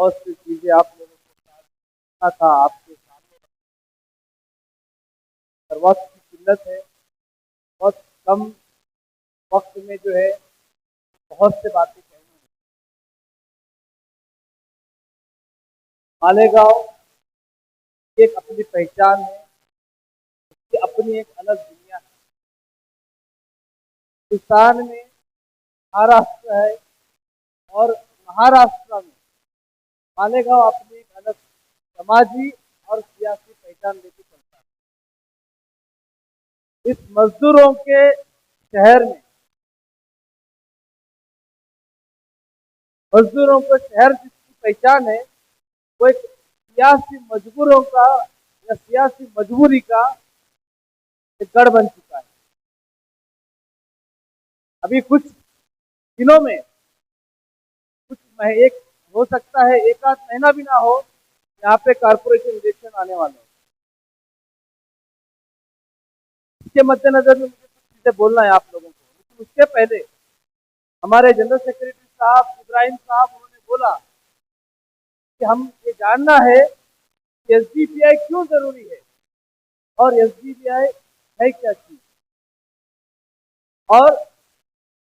बहुत सी चीजें आप लोगों के साथ रखा था, आपके सामने पर वक्त की किल्लत है। बहुत कम वक्त में जो है बहुत से बातें कहनी है। मालेगांव की एक अपनी पहचान है, उसकी अपनी एक अलग दुनिया है। हिंदुस्तान में महाराष्ट्र है और महाराष्ट्र में मालेगांव अपनी एक अलग समाजी और सियासी पहचान लेके चलता है। इस मजदूरों के शहर में मजदूरों को शहर जिसकी पहचान है वो एक सियासी मजबूरों का या सियासी मजबूरी का एक गढ़ बन चुका है। अभी कुछ दिनों में एक हो सकता है एक आध महीना भी ना हो, यहाँ पे कारपोरेशन इलेक्शन आने वाले हैं। इसके मद्देनजर में मुझे कुछ चीजें बोलना है आप लोगों को, लेकिन उसके पहले हमारे जनरल सेक्रेटरी साहब इब्राहिम साहब उन्होंने बोला कि हम ये जानना है कि एसडीपीआई क्यों जरूरी है और एसडीपीआई है क्या चीज। और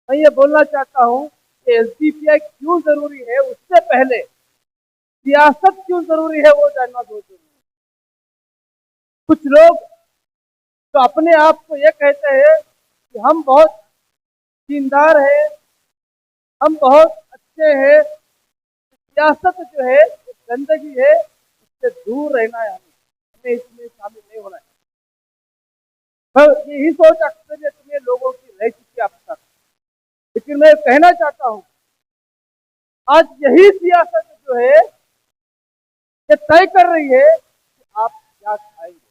मैं ये बोलना चाहता हूँ कि एसडीपीआई क्यों जरूरी है, उससे पहले सियासत क्यों जरूरी है वो जानना बहुत जरूरी है। कुछ लोग तो अपने आप को ये कहते हैं कि हम बहुत दीनदार हैं, हम बहुत अच्छे हैं, सियासत जो है गंदगी है, इससे दूर रहना है, हमें इसमें शामिल नहीं होना है। तो यही सोच अक्सरियत में लोगों की रह चुकी है अब तक। लेकिन मैं कहना चाहता हूँ आज यही सियासत जो है ये तय कर रही है कि आप क्या खाएंगे।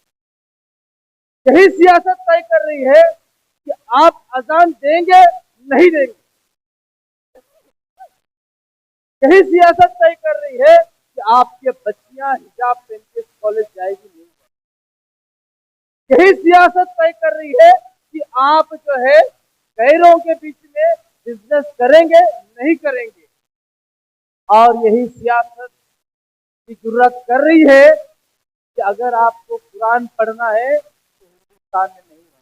यही सियासत तय कर रही है कि आप अजान देंगे नहीं देंगे। यही सियासत तय कर रही है कि आपके बच्चियां हिजाब पहन के कॉलेज जाएगी नहीं। यही सियासत तय कर रही है कि आप जो है गैरों के बीच में बिजनेस करेंगे नहीं करेंगे। और यही सियासत की जरूरत कर रही है कि अगर आपको कुरान पढ़ना है तो हिंदुस्तान में नहीं रहना।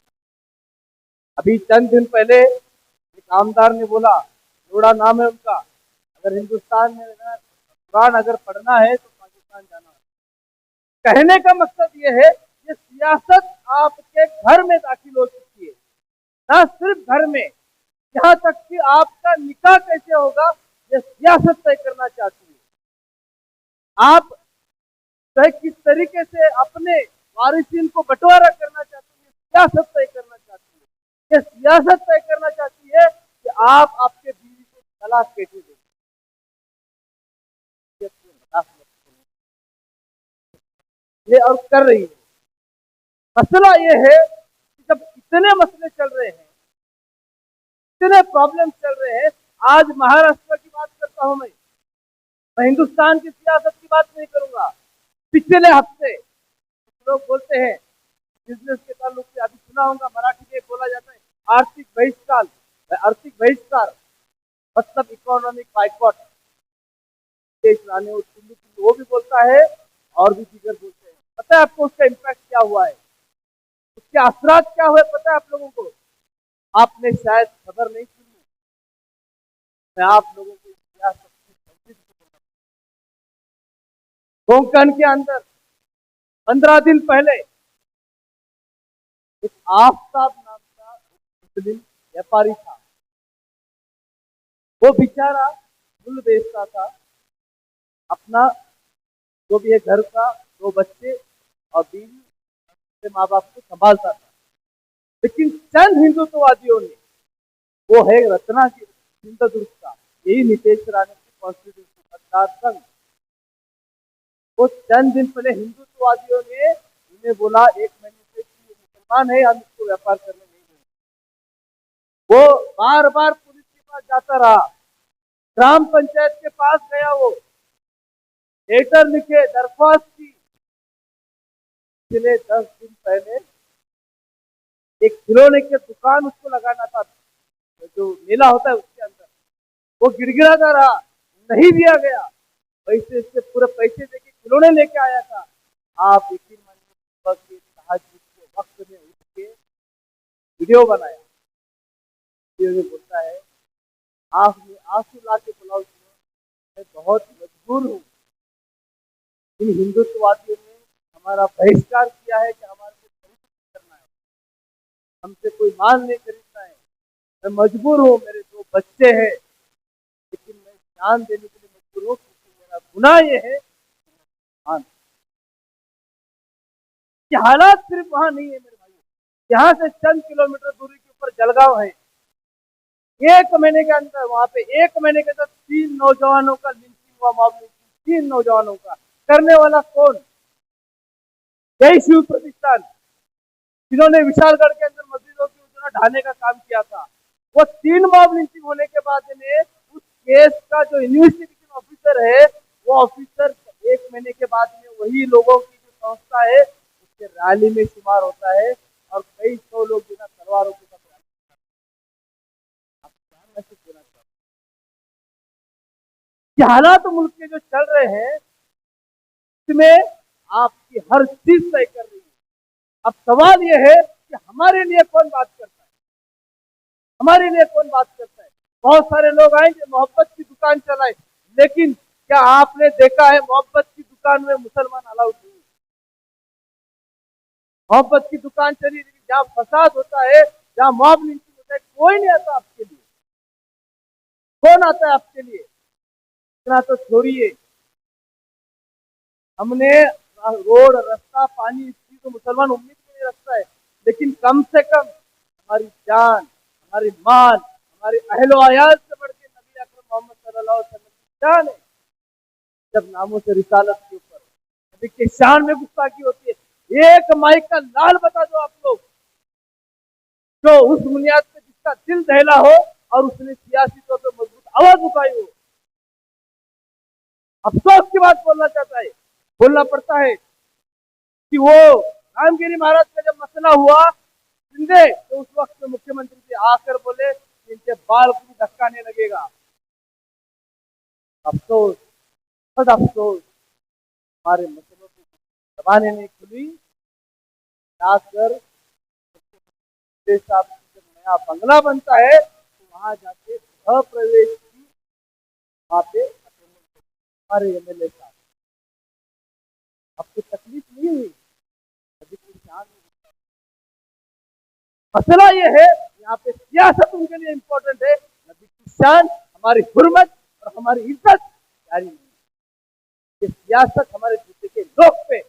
अभी चंद दिन पहले एक आमदार ने बोला, लोड़ा नाम है उनका, अगर हिंदुस्तान में रहना, कुरान अगर पढ़ना है तो पाकिस्तान जाना है। कहने का मकसद ये है कि सियासत आपके घर में दाखिल हो चुकी है। ना सिर्फ घर में, यहाँ तक कि आपका निकाह कैसे होगा ये सियासत तय करना चाहती है। आप किस तरीके से अपने वारिसीन को बंटवारा करना चाहती है, सियासत तय करना चाहती है। ये सियासत तय करना चाहती है कि आप आपके बीवी को तलाक कैसे देंगे। ये और कर रही है। मसला ये है कि जब इतने मसले चल रहे हैं, इतने प्रॉब्लम चल रहे हैं, आज महाराष्ट्र की बात करता हूं मैं हिंदुस्तान की सियासत की बात नहीं करूंगा। पिछले हफ्ते लोग बोलते हैं बिजनेस के ताल्लुक से, अभी सुना होगा मराठी में बोला जाता है आर्थिक बहिष्कार। आर्थिक बहिष्कार मतलब इकोनॉमिक बाइकॉट। वो भी बोलता है और भी दीगर बोलते हैं। पता है आपको उसका इम्पैक्ट क्या हुआ है, उसके असरात क्या हुए पता है आप लोगों को? आपने शायद खबर नहीं सुनी। मैं आप लोगों को कोंकण के अंदर 15 दिन पहले एक आफ्ताब नाम का मुस्लिम व्यापारी था। वो बेचारा फूल बेचता था, अपना जो भी है घर का 2 बच्चे और बीवी से माँ बाप को संभालता था। लेकिन चंद हिंदुत्ववादियों ने, वो है रत्ना की सिंधुदुर्ग का, यही नीतीश राणे की कॉन्स्टिट्यूशन मतदार संघ। वो चंद दिन पहले हिंदुत्ववादियों ने उन्हें बोला 1 महीने से मुसलमान है, हम इसको व्यापार करने नहीं देंगे। वो बार बार पुलिस के पास जाता रहा, ग्राम पंचायत के पास गया, वो लेटर लिखे, दरख्वास्त की। पिछले 10 दिन पहले एक खिलौने की दुकान उसको लगाना था, जो मेला होता है उसके अंदर, वो गिड़गिड़ाता रहा, नहीं दिया गया। पैसे से पूरे पैसे देके खिलौने लेके आया था। आप यकीन मानिए सुबह के तहज्जुद के वक्त में उठ के वीडियो बनाया, वीडियो में बोलता है आंख में आंसू ला के बुलाओ, मैं बहुत मजबूर हूँ। इन हिंदुत्ववादियों ने हमारा बहिष्कार किया है कि हमारे को खरीद करना है, हमसे कोई माल नहीं खरीदना है, मैं मजबूर हूँ, मेरे दो बच्चे हैं, लेकिन मैं जान देने के लिए मजबूर हूँ क्योंकि मेरा गुनाह ये है। हाँ, ये हालात सिर्फ वहां नहीं है मेरे भाई, यहाँ से चंद किलोमीटर दूरी के ऊपर जलगांव है। एक महीने के अंदर वहां पे 1 महीने के अंदर 3 नौजवानों का लिंचिंग हुआ, मॉब लिंचिंग 3 नौजवानों का। करने वाला कौन? जय शिव प्रतिष्ठान, जिन्होंने विशालगढ़ के अंदर मस्जिदों की उतना ढाने का काम किया था। वो 3 मॉब लिंचिंग होने के बाद में उस केस का जो इन्वेस्टिगेशन ऑफिसर है, वो ऑफिसर 1 महीने के बाद में वही लोगों की जो संस्था है उसके रैली में शुमार होता है और कई 100 लोग बिना तलवारों के साथ रैली करते हैं। आप क्या मैसेज देना चाहते हैं? ये हालात मुल्क के जो चल रहे हैं इसमें आपकी हर चीज तय कर रही है। अब सवाल यह है कि हमारे लिए कौन बात करता है, हमारे लिए कौन बात करता है? बहुत सारे लोग आएंगे मोहब्बत की दुकान चलाए, लेकिन क्या आपने देखा है मोहब्बत की दुकान में मुसलमान अलाउड नहीं? मोहब्बत की दुकान चली, जहाँ फसाद होता है, जहाँ मॉब लिंचिंग होता है, कोई नहीं आता आपके लिए। कौन आता है आपके लिए? इतना तो छोड़िए, हमने रोड, रास्ता, पानी, इसकी तो मुसलमान उम्मीद नहीं रखता है, लेकिन कम से कम हमारी जान, हमारी माल, हमारे अहलो अयाल से बढ़ के नबी अकरम मोहम्मद सल्लल्लाहु अलैहि वसल्लम की जान है। जब नामों से रिसालत के ऊपर नबी के शान में गुस्ताखी होती है, एक माइक का लाल बता दो आप लोग, जो उस बुनियाद पे जिसका दिल दहला हो और उसने सियासी तौर पर मजबूत आवाज उठाई हो। अफसोस की बात बोलना चाहता है, बोलना पड़ता है कि वो रामगिरी महाराज का जब मसला हुआ शिंदे, तो उस वक्त मुख्यमंत्री जी आकर बोले कि इनके बाल को भी धक्का नहीं लगेगा। अफसोस, बद अफसोस, हमारे मसलों की जबानें नहीं खुली। जाकर साहब जब नया बंगला बनता है तो वहां जाके गृह प्रवेश की वहां पे हमारे एमएलए साहब, आपको तकलीफ नहीं हुई? अभी कोई शान नहीं। मसला ये है यहाँ पे सियासत उनके लिए इंपॉर्टेंट है, नबी की शान, हमारी हुर्मत और हमारी इज्जत जारी नहीं। ये सियासत हमारे दूसरे के लोग पे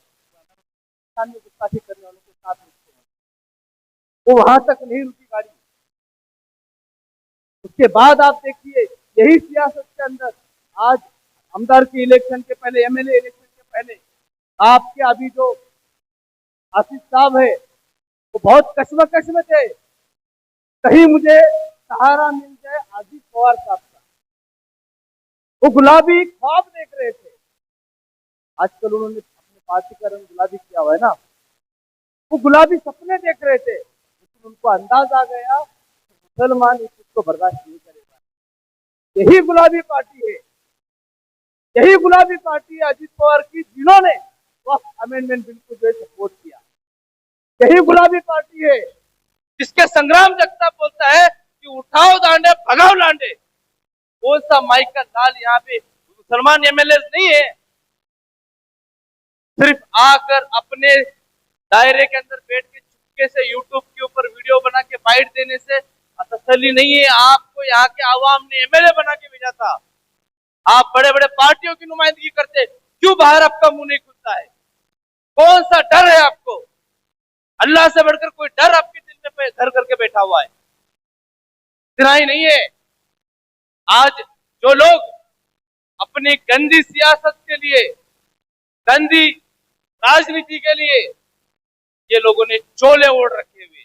गुस्ताखी करने वालों के साथ रुकते हैं, वो वहां तक नहीं रुकी गाड़ी। उसके बाद आप देखिए यही सियासत के अंदर आज आमदार के इलेक्शन के पहले, एमएलए इलेक्शन के पहले, आपके अभी जो आसिफ साहब है वो बहुत कश्मकश में थे, कहीं मुझे सहारा मिल जाए अजीत पवार साहब का। वो गुलाबी ख्वाब देख रहे थे। आजकल उन्होंने अपनी पार्टी का रंग गुलाबी किया हुआ है ना, वो गुलाबी सपने देख रहे थे, लेकिन उनको अंदाज आ गया मुसलमान इस चीज को बर्दाश्त नहीं करेगा। यही गुलाबी पार्टी है, यही गुलाबी पार्टी है अजीत पवार की, जिन्होंने वक्त अमेंडमेंट बिल को जो है सपोर्ट किया। यही गुलाबी पार्टी है जिसके संग्राम जगताप बोलता है कि उठाओ दांडे भगाओ लांडे। कौन सा माइक का लाल यहाँ पे मुसलमान एमएलए नहीं है, सिर्फ आकर अपने दायरे के अंदर बैठ के चुपके से यूट्यूब के ऊपर वीडियो बना के बाइट देने से तसल्ली नहीं है। आपको यहाँ के आवाम ने एमएलए बना के भेजा था, आप बड़े बड़े पार्टियों की नुमाइंदगी करते, क्यों बाहर आपका मुंह नहीं खुलता है? कौन सा डर है आपको? अल्लाह से बढ़कर कोई डर आपके दिल में घर करके बैठा हुआ है? इतना ही नहीं है, आज जो लोग अपनी गंदी सियासत के लिए, गंदी राजनीति के लिए ये लोगों ने चोले ओढ़ रखे हुए।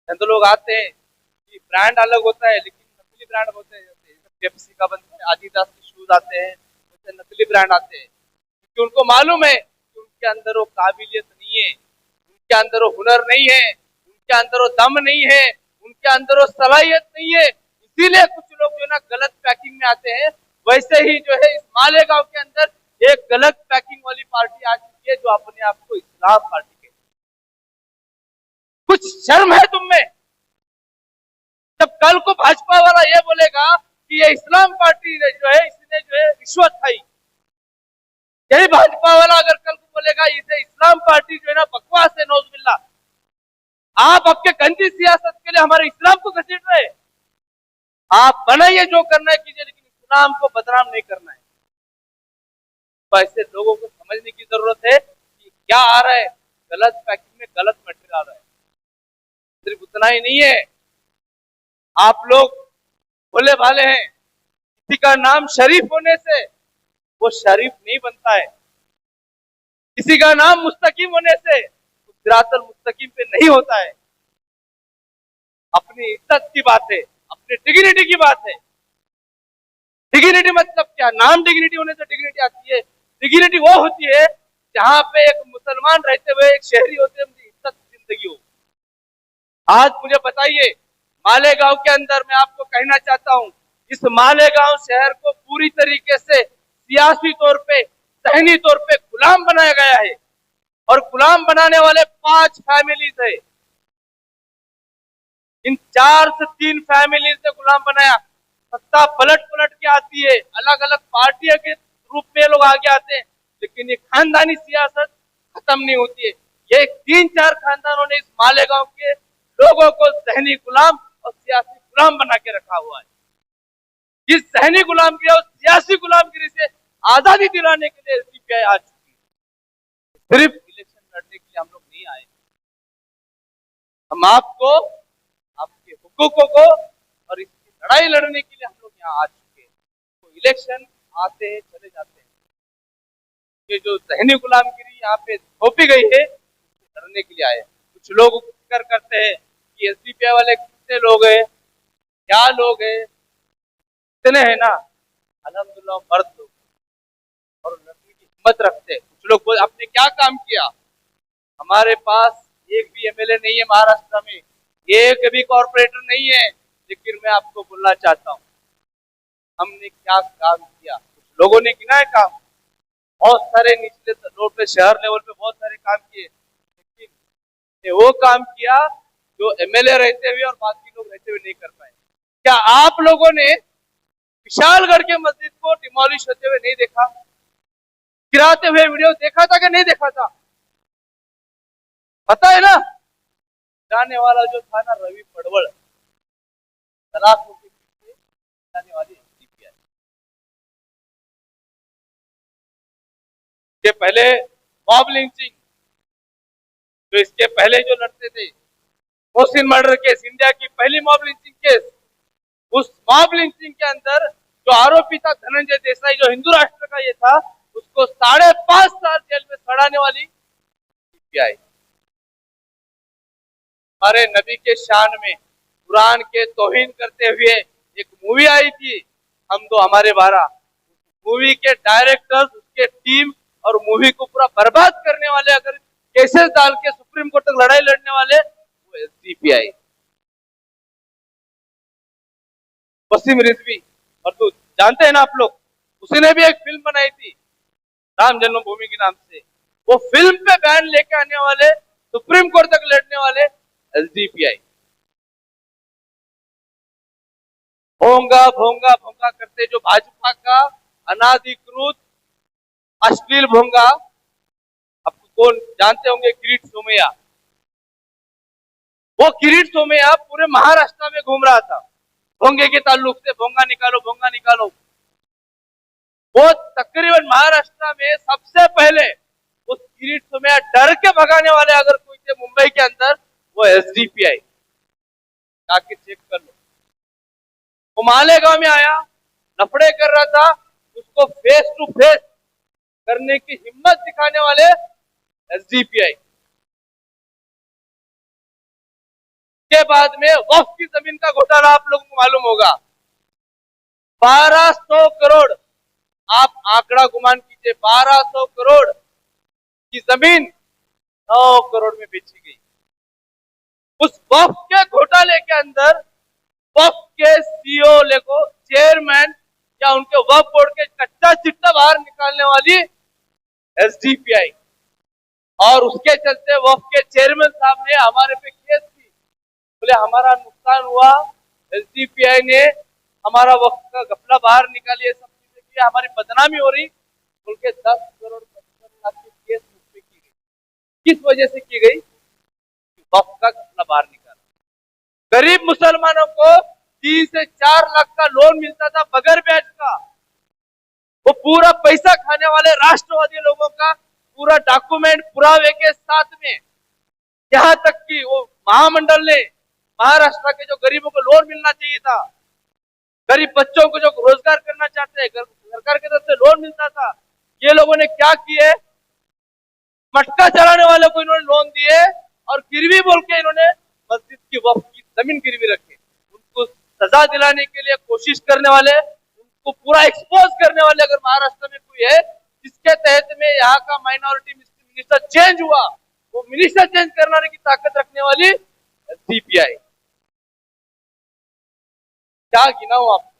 तो लोग आते हैं कि ब्रांड अलग होता है, लेकिन नकली ब्रांड होते हैं, जैसे पेप्सी का बनता है, आदिदास के शूज आते हैं, जैसे नकली ब्रांड आते हैं, क्योंकि उनको मालूम है कि उनके अंदर वो काबिलियत नहीं है, उनके अंदर वो हुनर नहीं है, उनके अंदर वो दम नहीं है, उनके अंदर वो सलाहियत नहीं है। इसीलिए कुछ लोग जो ना गलत पैकिंग में आते हैं, वैसे ही जो है इस मालेगांव के अंदर एक गलत पैकिंग वाली पार्टी आ चुकी है जो अपने आप को इस्लाम पार्टी कहती है। कुछ शर्म है तुम में? जब कल को भाजपा वाला ये बोलेगा कि ये इस्लाम पार्टी जो है इसने जो है रिश्वत खाई, यही भाजपा वाला अगर कल को बोलेगा इसे इस्लाम पार्टी जो है ना बकवास है, नौजुबिल्ला, आप आपके गंदी सियासत के लिए हमारे इस्लाम को घसीट रहे। आप बनाइए जो करना है कीजिए, लेकिन इस्लाम को बदनाम नहीं करना है। तो ऐसे लोगों को समझने की जरूरत है कि क्या आ रहा है, गलत पैकिंग में गलत मटेरियल आ रहा है। सिर्फ उतना ही नहीं है, आप लोग भोले भाले हैं, किसी का नाम शरीफ होने से वो शरीफ नहीं बनता है, किसी का नाम मुस्तकीम होने से वो सिरातुल मुस्तकीम पे नहीं होता है। अपनी इज्जत की बात है, अपनी डिग्निटी की बात है। डिग्निटी मतलब क्या? नाम डिग्निटी होने से डिग्निटी आती है। डिग्निटी वो होती है जहां पे एक मुसलमान रहते हुए एक शहरी होते हुए इज्जत जिंदगी हो। आज मुझे बताइए, मालेगांव के अंदर मैं आपको कहना चाहता हूं, इस मालेगांव शहर को पूरी तरीके से सियासी तौर पे, सहनी तौर पे गुलाम बनाया गया है और गुलाम बनाने वाले 5 फैमिलीज है। इन 4 से 3 फैमिलीज ने गुलाम बनाया। सत्ता पलट पलट के आती है, अलग अलग पार्टियों के रूप में लोग आगे आते हैं, लेकिन ये खानदानी सियासत खत्म नहीं होती है। ये 3-4 खानदानों ने इस मालेगांव के लोगों को सहनी गुलाम और सियासी गुलाम बना के रखा हुआ है। इस सहनी गुलामगिरी और सियासी गुलामगिरी से आजादी दिलाने के लिए सीपीआई आ चुकी है। सिर्फ इलेक्शन लड़ने के लिए हम लोग नहीं आए, हम आपको, आपके हुकूकों को और इसकी लड़ाई लड़ने के लिए हम लोग यहाँ आ चुके हैं। तो इलेक्शन आते हैं, चले जाते हैं। ये जो सहनी गुलामगिरी यहाँ पे थोपी गई है, लड़ने के लिए आए। कुछ लोग फिक्र करते हैं कि एसडीपीआई वाले कितने लोग हैं, क्या लोग हैं, इतने हैं ना, अल्हम्दुलिल्लाह मर्द लोग और लड़ने की हिम्मत रखते हैं। कुछ लोग बोले आपने क्या काम किया? हमारे पास एक भी एमएलए नहीं है महाराष्ट्र में, एक भी कॉर्पोरेटर नहीं है, लेकिन मैं आपको बोलना चाहता हूँ हमने क्या काम किया। कुछ लोगों ने किया है काम, बहुत सारे निचले रोड पे, शहर लेवल पे बहुत सारे काम किए, लेकिन वो काम किया जो एमएलए रहते हुए और बाकी लोग रहते हुए नहीं कर पाए। क्या आप लोगों ने विशालगढ़ के मस्जिद को डिमोलिश होते हुए नहीं देखा? गिराते हुए वीडियो देखा था कि नहीं देखा था? पता है ना, जाने वाला जो था ना रवि पड़वल, सलाखों के पीछे जाने वाली सीपीआई। इसके पहले मॉब लिंचिंग, तो इसके पहले जो लड़ते थे मोहसिन मर्डर केस, इंडिया की पहली मॉब लिंचिंग केस, उस मॉब लिंचिंग के अंदर जो आरोपी था धनंजय देसाई, जो हिंदू राष्ट्र का ये था, उसको 5.5 साल जेल में सड़ाने वाली सीपीआई। हमारे नबी के शान में कुरान के तौहीन करते हुए एक मूवी आई थी, हम दो हमारे 12। मूवी के डायरेक्टर्स, उसके टीम और मूवी को पूरा बर्बाद करने वाले, अगर केसेस डाल के सुप्रीम कोर्ट तक लड़ाई लड़ने वाले, वो एसडीपीआई। वसीम रिजवी, और तो जानते हैं ना आप लोग, उसने भी एक फिल्म बनाई थी राम जन्मभूमि के नाम से। वो फिल्म पे बैन लेके आने वाले, सुप्रीम कोर्ट तक लड़ने वाले एसडीपीआई। भोंगा भोंगा भोंगा करते जो भाजपा का अनाधिकृत अश्लील भोंगा, आपको कौन जानते होंगे, किरीट सोमैया। वो किरीट सोमैया पूरे महाराष्ट्र में घूम रहा था भोंगे के ताल्लुक से, भोंगा निकालो भोंगा निकालो। वो तकरीबन महाराष्ट्र में सबसे पहले उस किरीट सोमैया डर के भगाने वाले अगर कोई थे मुंबई के अंदर, वो एसडीपीआई। जाके चेक कर लो। वो मालेगांव में आया, लफड़े कर रहा था, उसको फेस टू फेस करने की हिम्मत दिखाने वाले एसडीपीआई। के बाद में वक्फ की जमीन का घोटाला आप लोगों को मालूम होगा, 1200 करोड़, आप आंकड़ा गुमान कीजिए, 1200 करोड़ की जमीन 9 करोड़ में बेची गई। उस वक्फ के घोटाले के अंदर वक्फ के सीईओ को चेयरमैन या उनके वक्फ बोर्ड के कच्चा चिट्ठा बाहर निकालने वाली एसडीपीआई। और उसके चलते वक्फ के चेयरमैन साहब ने हमारे पे केस की, बोले हमारा नुकसान हुआ, एसडीपीआई ने हमारा वक्फ का घपला बाहर निकाली, ये सब चीजें की, हमारी बदनामी हो रही, बोल के 10 करोड़ 55 लाख की केस मुझ पे की गई। किस वजह से की गई? वक्फ का घपला बाहर निकाला। गरीब मुसलमानों को 3 से 4 लाख का लोन मिलता था बगैर ब्याज का। वो पूरा पैसा खाने वाले राष्ट्रवादी लोगों का पूरा डॉक्यूमेंट पुरावे के साथ में, यहाँ तक कि वो महामंडल ने महाराष्ट्र के जो गरीबों को लोन मिलना चाहिए था, गरीब बच्चों को जो रोजगार करना चाहते हैं, सरकार की तरफ से लोन मिलता था, ये लोगों ने क्या किए? मटका चलाने वालों को इन्होंने लोन दिए और गिरवी बोल के इन्होंने मस्जिद की वक्फ की जमीन गिरवी रखी। उनको सजा दिलाने के लिए कोशिश करने वाले, उनको पूरा एक्सपोज करने वाले अगर महाराष्ट्र में कोई है जिसके तहत में यहाँ का माइनॉरिटी मिनिस्टर चेंज हुआ, वो मिनिस्टर चेंज करने की ताकत रखने वाली सीपीआई। क्या गिनाऊं आपको?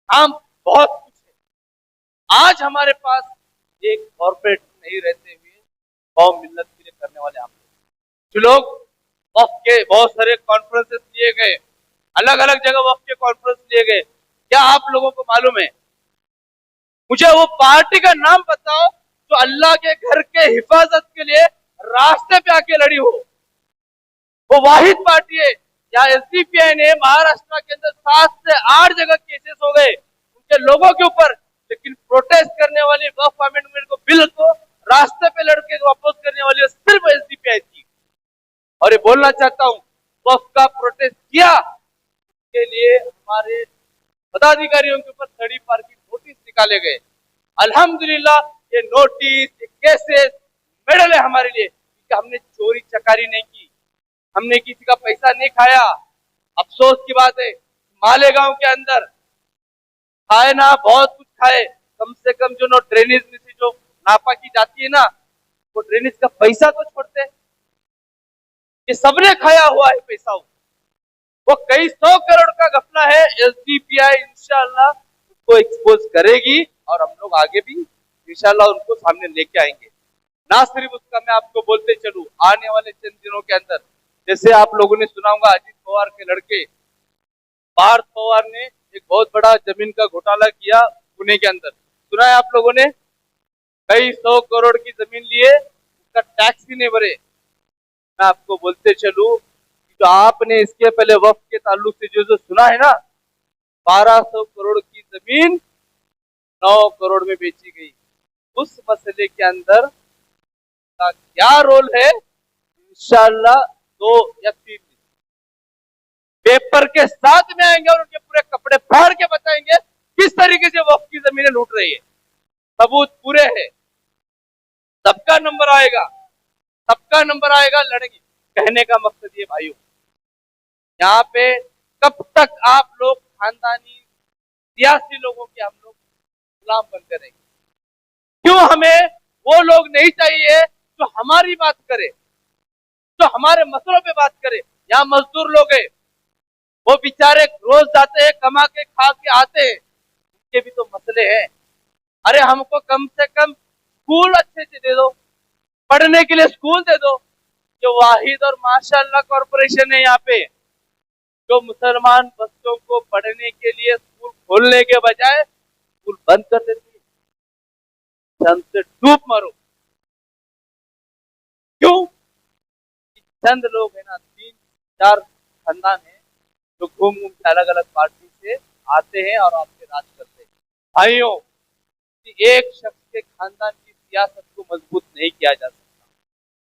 हम बहुत कुछ है। आज हमारे पास एक कॉर्पोरेट नहीं रहते हुए कौम मिल्लत के लिए करने वाले हम जो लोग वक्फ के बहुत सारे कॉन्फ्रेंसेस लिए गए, अलग अलग जगह वक्फ के कॉन्फ्रेंस लिए गए। क्या आप लोगों को मालूम है? मुझे वो पार्टी का नाम बताओ जो अल्लाह के घर के हिफाजत के लिए रास्ते पे आके लड़ी हो। वो वाहिद पार्टी है। यहाँ एसडीपीआई ने महाराष्ट्र के अंदर 7 से 8 जगह केसेस हो गए उनके लोगों के ऊपर, लेकिन प्रोटेस्ट करने वाली वक्फ अमेंडमेंट को बिल को रास्ते पे लड़के अपोज करने वाली सिर्फ एसडीपीआई थी। और ये बोलना चाहता हूँ, वक्फ का प्रोटेस्ट किया के लिए हमारे पदाधिकारियों के ऊपर 30 पार की नोटिस निकाले गए। अल्हम्दुलिल्लाह ये नोटिस, ये केसेस मेडल है हमारे लिए, क्योंकि हमने चोरी चकारी नहीं की, हमने किसी का पैसा नहीं खाया। अफसोस की बात है, मालेगांव के अंदर खाए ना बहुत कुछ खाए, कम से कम जो ड्रेनेज में से जो नापा की जाती है ना, वो ड्रेनेज का पैसा तो छोड़ते, ये सबने खाया हुआ है पैसा। वो कई 100 करोड़ का घपला है। एसडीपीआई इंशाल्लाह उसको एक्सपोज करेगी और हम लोग आगे भी इंशाल्लाह उनको सामने लेके आएंगे। ना सिर्फ उसका, मैं आपको बोलते चलूं, आने वाले चंद दिनों के अंदर, जैसे आप लोगों ने सुना होगा अजीत पवार के लड़के पार्थ पवार ने एक बहुत बड़ा जमीन का घोटाला किया पुणे के अंदर, सुना है आप लोगों ने? कई 100 करोड़ की जमीन लिए, उसका टैक्स ही नहीं भरे। मैं आपको बोलते चलूं, तो आपने इसके पहले वक्फ के ताल्लुक से जो सुना है ना, 1200 करोड़ की जमीन 9 करोड़ में बेची गई। उस मसले के अंदर का क्या रोल है, इंशाल्लाह 2 या 3 दिन पेपर के साथ में आएंगे और उनके पूरे कपड़े फाड़ के बताएंगे किस तरीके से वक्फ की जमीनें लूट रही है। सबूत पूरे है, सबका नंबर आएगा, सबका नंबर आएगा, लड़ेंगे। कहने का मकसद ये भाइयों, यहाँ पे कब तक आप लोग खानदानी सियासी लोगों के हम लोग गुलाम बनते रहेंगे? क्यों हमें वो लोग नहीं चाहिए जो हमारी बात करे, जो हमारे मसलों पे बात करे? यहाँ मजदूर लोग हैं, वो बेचारे रोज जाते हैं, कमा के खा के आते हैं, उनके भी तो मसले हैं। अरे हमको कम से कम स्कूल अच्छे से दे दो, पढ़ने के लिए स्कूल दे दो। जो वाहिद और माशाअल्लाह कॉर्पोरेशन है यहाँ पे, जो मुसलमान बच्चों को पढ़ने के लिए स्कूल खोलने के बजाय स्कूल बंद कर देती है। हमसे डूब मरो। क्यों? चंद लोग है ना, 3-4 खानदान है जो घूम घूम के अलग अलग पार्टी से आते हैं और आपसे राज करते हैं। भाइयों, एक शख्स के खानदान की सियासत को मजबूत नहीं किया जा सकता।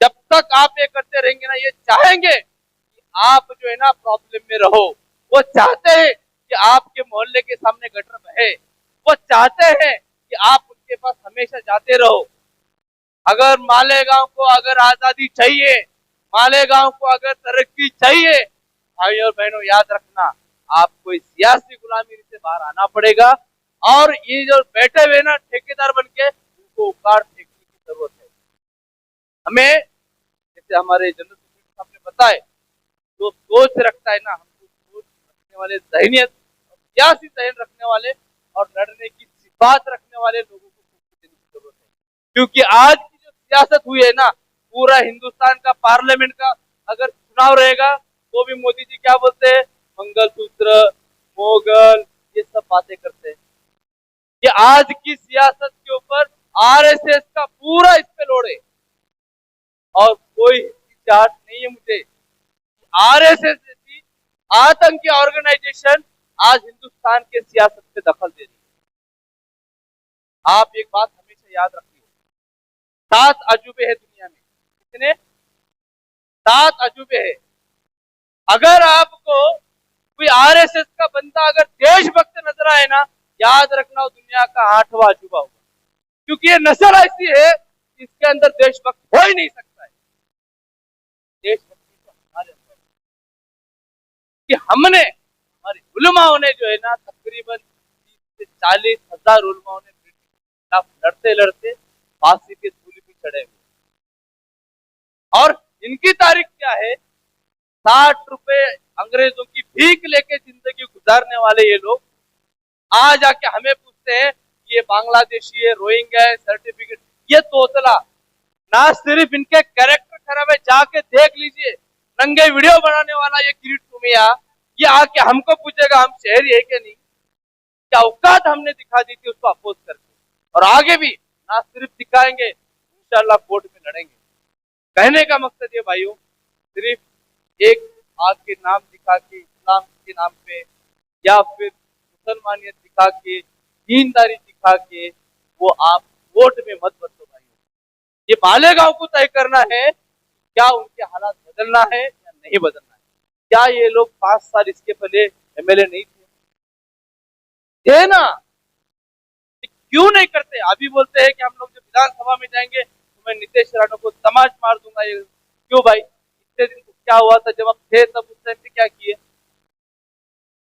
जब तक आप ये करते रहेंगे ना, ये चाहेंगे कि आप जो है ना प्रॉब्लम में रहो, वो चाहते हैं कि आपके मोहल्ले के सामने गटर बहे, वो चाहते हैं कि आप उनके पास हमेशा जाते रहो। अगर मालेगांव को अगर आजादी चाहिए, मालेगांव को अगर तरक्की चाहिए, भाइयों और बहनों याद रखना, आपको इस सियासी गुलामी से बाहर आना पड़ेगा। और ये जो बैठे हुए ना ठेकेदार बनके, उनको उखाड़ फेंकने की जरूरत है। हमें, जैसे हमारे जनरल साहब ने बताया, जो सोच रखता है ना, हमको सोच रखने वाले जहनियत सियासी जहन रखने वाले और लड़ने की सिफात रखने वाले लोगों को देने की जरूरत है। क्योंकि आज की जो सियासत हुई है ना, पूरा हिंदुस्तान का पार्लियामेंट का अगर चुनाव रहेगा तो भी मोदी जी क्या बोलते हैं, मंगलसूत्र, मोगल, ये सब बातें करते हैं। कि आज की सियासत के ऊपर आरएसएस का पूरा इस पे लोड है और कोई चार्ट नहीं है मुझे। आरएसएस जैसी आतंकी ऑर्गेनाइजेशन आज हिंदुस्तान के सियासत में दखल दे रही है। आप एक बात हमेशा याद रखिए, 7 अजूबे है दुनिया में। कितने? 7 अजूबे है। अगर आपको कोई आरएसएस का बंदा अगर देशभक्त नजर आए ना, याद रखना वो दुनिया का 8वां अजूबा होगा। क्योंकि ये नस्ल ऐसी है इसके अंदर देशभक्त हो ही नहीं सकता है। देशभक्ति तो हमारे अंदर कि हमने, हमारे उलमाओं ने जो है ना, तकरीबन 30 से 40 हजार उलमाओं ने ब्रिटिश के खिलाफ लड़ते लड़ते फांसी के सूली पे चढ़े हुए। और इनकी तारीख क्या है? 60 रुपए अंग्रेजों की भीख लेके जिंदगी गुजारने वाले ये लोग आज आके हमें पूछते हैं कि ये बांग्लादेशी है, रोहिंग्या है, सर्टिफिकेट। ये तोतला ना सिर्फ इनके कैरेक्टर खराब है, जाके देख लीजिए नंगे वीडियो बनाने वाला ये किरीट तुमिया, ये आके हमको पूछेगा हम शहरी है कि नहीं। क्या औकात हमने दिखा दी थी उसको अपोज करके, और आगे भी ना सिर्फ दिखाएंगे, इंशाल्लाह कोर्ट में लड़ेंगे। कहने का मकसद ये भाइयों, सिर्फ एक आग के नाम दिखा के, इस्लाम के नाम पे या फिर मुसलमानियत दिखा के, दीनदारी दिखा के वो आप वोट में मत बदलो भाइयों। ये मालेगांव को तय करना है क्या उनके हालात बदलना है या नहीं बदलना है। क्या ये लोग 5 साल इसके पहले एमएलए नहीं थे ना? क्यों नहीं करते? अभी बोलते हैं कि हम लोग जब विधानसभा में जाएंगे तो मैं नीतीश राणा को तमाच मार दूंगा। ये क्यों भाई? इतने दिन को क्या हुआ था जब आप थे, तब उस टाइम पे क्या किए?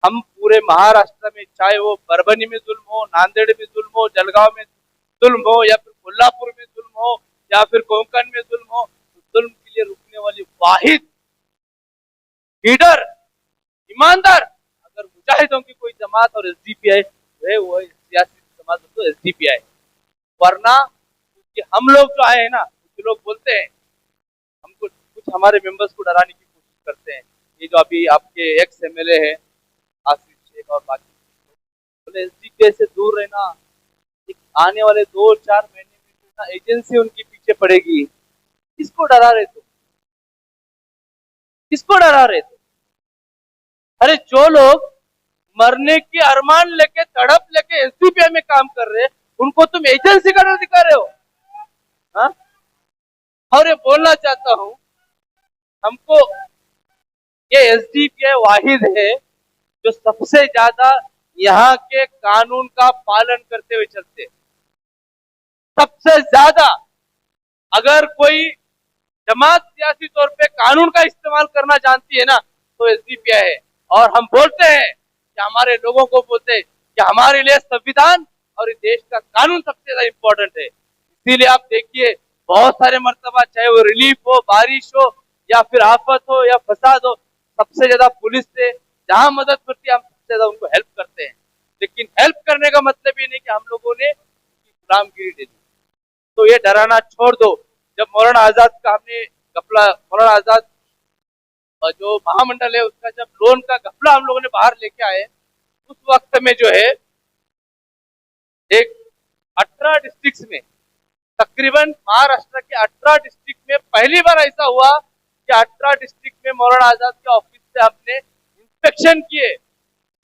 हम पूरे महाराष्ट्र में, चाहे वो परभनी में जुल्म हो, नांदेड़ में जुल्म हो, जलगांव में जुल्म हो, या फिर कोल्हापुर में जुल्म हो, या फिर कोंकण में जुल्म हो, तो जुल्म के लिए रुकने वाली वाहिद लीडर, ईमानदार अगर मुजाहिदों की कोई जमात और एसडीपीआई है, वो सियासी जमात तो एसडीपीआई। वरना हम लोग जो आए हैं ना, कुछ लोग बोलते हैं हमको, कुछ हमारे मेंबर्स को डराने की कोशिश करते हैं। ये जो अभी आपके एक्स एमएलए है आसिफ शेख और बाकी, बोले एसडीपीआई से दूर रहना, आने वाले 2-4 महीने में ना एजेंसी उनके पीछे पड़ेगी। किसको डरा रहे थे? किसको डरा रहे थे? अरे जो लोग मरने की अरमान लेके, तड़प लेके एसडीपीआई में काम कर रहे हैं, उनको तुम एजेंसी का डर दिखा रहे हो? हाँ? और ये बोलना चाहता हूं, हमको ये एसडीपीआई वाहिद है जो सबसे ज्यादा यहाँ के कानून का पालन करते हुए चलते। सबसे ज्यादा अगर कोई जमात सियासी तौर पे कानून का इस्तेमाल करना जानती है ना, तो एसडीपीआई है। और हम बोलते हैं कि हमारे लोगों को बोलते हैं कि हमारे लिए संविधान और इस देश का कानून सबसे ज्यादा इंपॉर्टेंट है। इसीलिए आप देखिए बहुत सारे मर्तबा, चाहे वो रिलीफ हो, बारिश हो, या फिर आफत हो या फसाद हो, सबसे ज्यादा पुलिस से जहां मदद करती है हम सबसे ज्यादा उनको हेल्प करते हैं। लेकिन हेल्प करने का मतलब ये नहीं कि हम लोगों ने गुलामगिरी दे दी। तो ये डराना छोड़ दो। जब मौलाना आजाद का हमने घपला, मौलाना आजाद जो महामंडल है उसका जब लोन का घपला हम लोगों ने बाहर लेके आए, उस वक्त में जो है एक 18 डिस्ट्रिक्ट में, तकरीबन महाराष्ट्र के 18 डिस्ट्रिक्ट में पहली बार ऐसा हुआ कि 18 डिस्ट्रिक्ट में मौलाना आजाद के ऑफिस से हमने इंस्पेक्शन किए।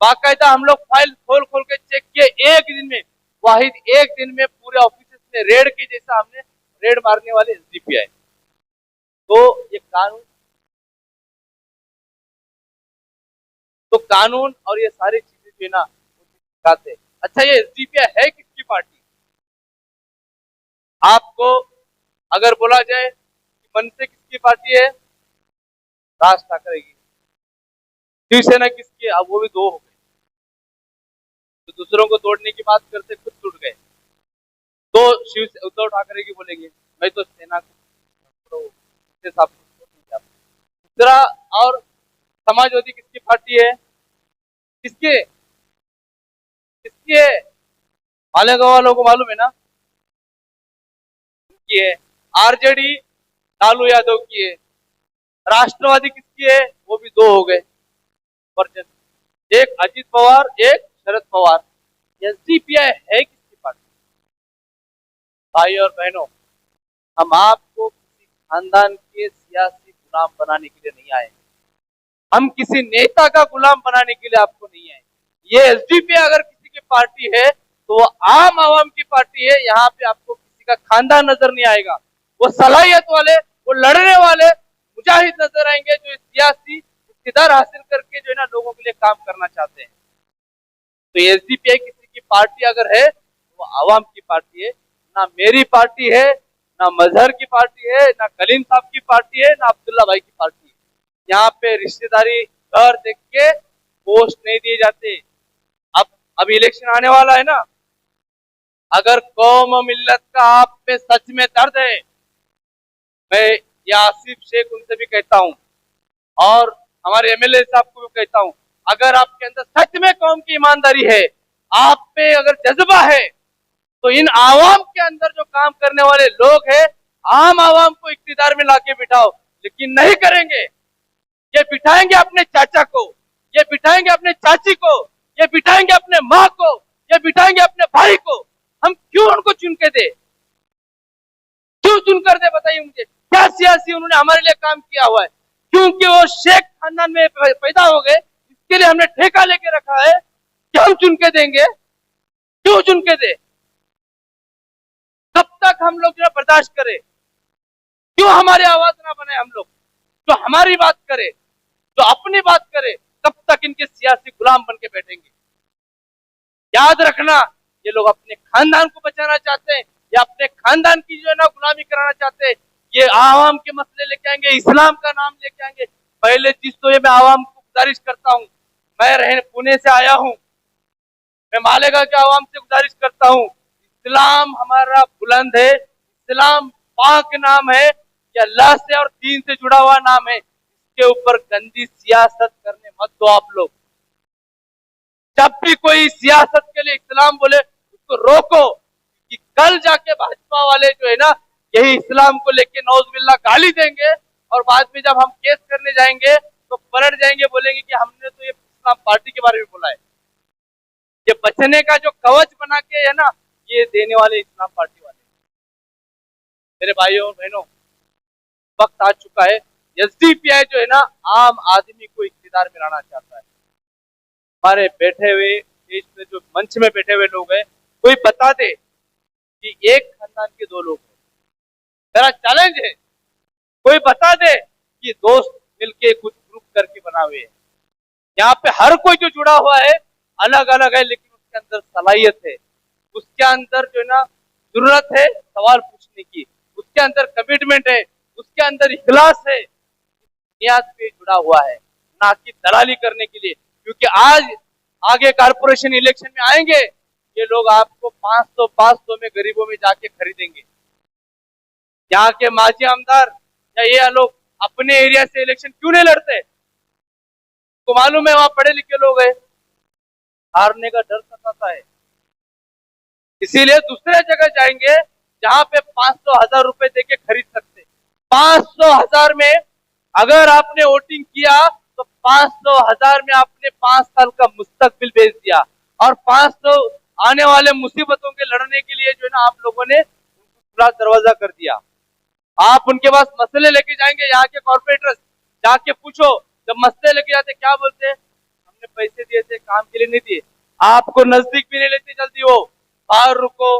बाकायदा हम लोग फाइल खोल खोल के चेक किए। एक दिन में, वाहिद एक दिन में पूरे ऑफिस में रेड के जैसा हमने रेड मारने वाले एसडीपीआई। तो ये कानून, तो कानून और ये सारी चीजें जो है ना दिखाते। अच्छा, ये एसडीपीआई है किसकी पार्टी? आपको अगर बोला जाए कि मनसे किसकी पार्टी है, राज ठाकरे की। शिवसेना किसकी है? अब वो भी 2 हो गए। तो दूसरों को तोड़ने की बात करते, खुद टूट गए। तो शिव उद्धव ठाकरे की बोलेंगे, मैं तो सेना को दूसरा। और समाजवादी किसकी पार्टी है? किसके? किसकी है? मालेगांव वालों को मालूम है ना, की है। आरजेडी लालू यादव की है। राष्ट्रवादी किसकी है? वो भी दो हो गए वर्जन, एक अजित पवार, एक शरद पवार। एसडीपीआई है किसकी पार्टी? भाई और बहनों, हम आपको किसी खानदान के सियासी गुलाम बनाने के लिए नहीं आए, हम किसी नेता का गुलाम बनाने के लिए आपको नहीं आए। ये एसडीपीआई अगर किसी की पार्टी है तो वो आम आवाम की पार्टी है। यहाँ पे आपको किसी का खानदान नजर नहीं आएगा। वो सलाहियत वाले, वो लड़ने वाले मुजाहिद नजर आएंगे जो सियासी इक़्तिदार हासिल करके जो है ना लोगों के लिए काम करना चाहते हैं। तो एसडीपीआई किसी की पार्टी अगर है वो आवाम की पार्टी है, ना मेरी पार्टी है, ना मजहर की पार्टी है, ना कलीम साहब की पार्टी है, ना अब्दुल्ला भाई की पार्टी है। यहाँ पे रिश्तेदारी घर देख के पोस्ट नहीं दिए जाते। अब इलेक्शन आने वाला है ना, अगर कौम और मिल्लत का आप पे सच में दर्द है, मैं ये आसिफ शेख उनसे भी कहता हूँ और हमारे एमएलए साहब को भी कहता हूँ, अगर आपके अंदर सच में कौम की ईमानदारी है, आप पे अगर जज्बा है, तो इन आवाम के अंदर जो काम करने वाले लोग हैं, आम आवाम को इख्तियार में लाके बिठाओ। लेकिन नहीं करेंगे। ये बिठाएंगे अपने चाचा को, ये बिठाएंगे अपने चाची को, ये बिठाएंगे अपने माँ को, ये बिठाएंगे अपने भाई को। हम क्यों उनको चुन के दे? क्यों चुन कर दे? बताइए मुझे, क्या सियासी उन्होंने हमारे लिए काम किया हुआ है? क्योंकि वो शेख खानदान में पैदा हो गए, इसके लिए हमने ठेका लेके रखा है कि हम चुन के देंगे। क्यों चुन के दे? कब तक हम लोग जो बर्दाश्त करें? क्यों हमारी आवाज ना बने? हम लोग जो हमारी बात करे, जो अपनी बात करे, कब तक इनके सियासी गुलाम बन के बैठेंगे? याद रखना, ये लोग अपने खानदान को बचाना चाहते हैं या अपने खानदान की जो है ना गुलामी कराना चाहते हैं। ये आवाम के मसले लेके आएंगे, इस्लाम का नाम लेके आएंगे। पहले चीज तो ये मैं आवाम को गुजारिश करता हूँ, मैं पुणे से आया हूँ, मैं मालेगांव के आवाम से गुजारिश करता हूँ, इस्लाम हमारा बुलंद है, इस्लाम पाक नाम है, ये अल्लाह से और दीन से जुड़ा हुआ नाम है। इसके ऊपर गंदी सियासत करने मत दो आप लोग। जब भी कोई सियासत के लिए इस्लाम बोले उसको रोको, कि कल जाके भाजपा वाले जो है ना यही इस्लाम को लेके नौजुबिल्ला गाली देंगे और बाद में जब हम केस करने जाएंगे तो पलट जाएंगे, बोलेंगे कि हमने तो ये इस्लाम पार्टी के बारे में बोला है। ये बचने का जो कवच बना के है ना, ये देने वाले इस्लाम पार्टी वाले। मेरे भाइयों और बहनों, वक्त आ चुका है। एसडीपीआई जो है ना आम आदमी को इख्तियार में लाना चाहता है। हमारे बैठे हुए देश में जो मंच में बैठे हुए लोग हैं, कोई बता दे कि एक खानदान के दो लोग हैं। मेरा चैलेंज है, कोई बता दे कि दोस्त मिलके कुछ ग्रुप करके बना हुए हैं। यहाँ पे हर कोई जो जुड़ा हुआ है अलग अलग है, लेकिन उसके अंदर सलाहियत है, उसके अंदर जो है ना जरूरत है सवाल पूछने की, उसके अंदर कमिटमेंट है, उसके अंदर इखलास है, नियत पे जुड़ा हुआ है, ना कि दलाली करने के लिए। क्योंकि आज आगे कारपोरेशन इलेक्शन में आएंगे, ये लोग आपको 500 में गरीबों में जाके खरीदेंगे। यहाँ के माजी आमदार या ये लोग अपने एरिया से इलेक्शन क्यों नहीं लड़ते? तो मालूम है वहां पढ़े लिखे लोग हैं, हारने का डर सताता है, इसीलिए दूसरे जगह जाएंगे जहां पे 500,000 रुपए देके खरीद सकते। 500,000 में अगर आपने वोटिंग किया तो 500,000 में आपने 5 साल का मुस्तकबिल बेच दिया, और 500 आने वाले मुसीबतों के लड़ने के लिए जो है ना आप लोगों ने खुला दरवाजा कर दिया। आप उनके पास मसले लेके जाएंगे, यहाँ के कॉर्पोरेटर्स जाके पूछो, जब मसले लेके जाते क्या बोलते हैं? हमने पैसे दिए थे, काम के लिए नहीं दिए। आपको नजदीक भी नहीं लेते, जल्दी हो बाहर रुको,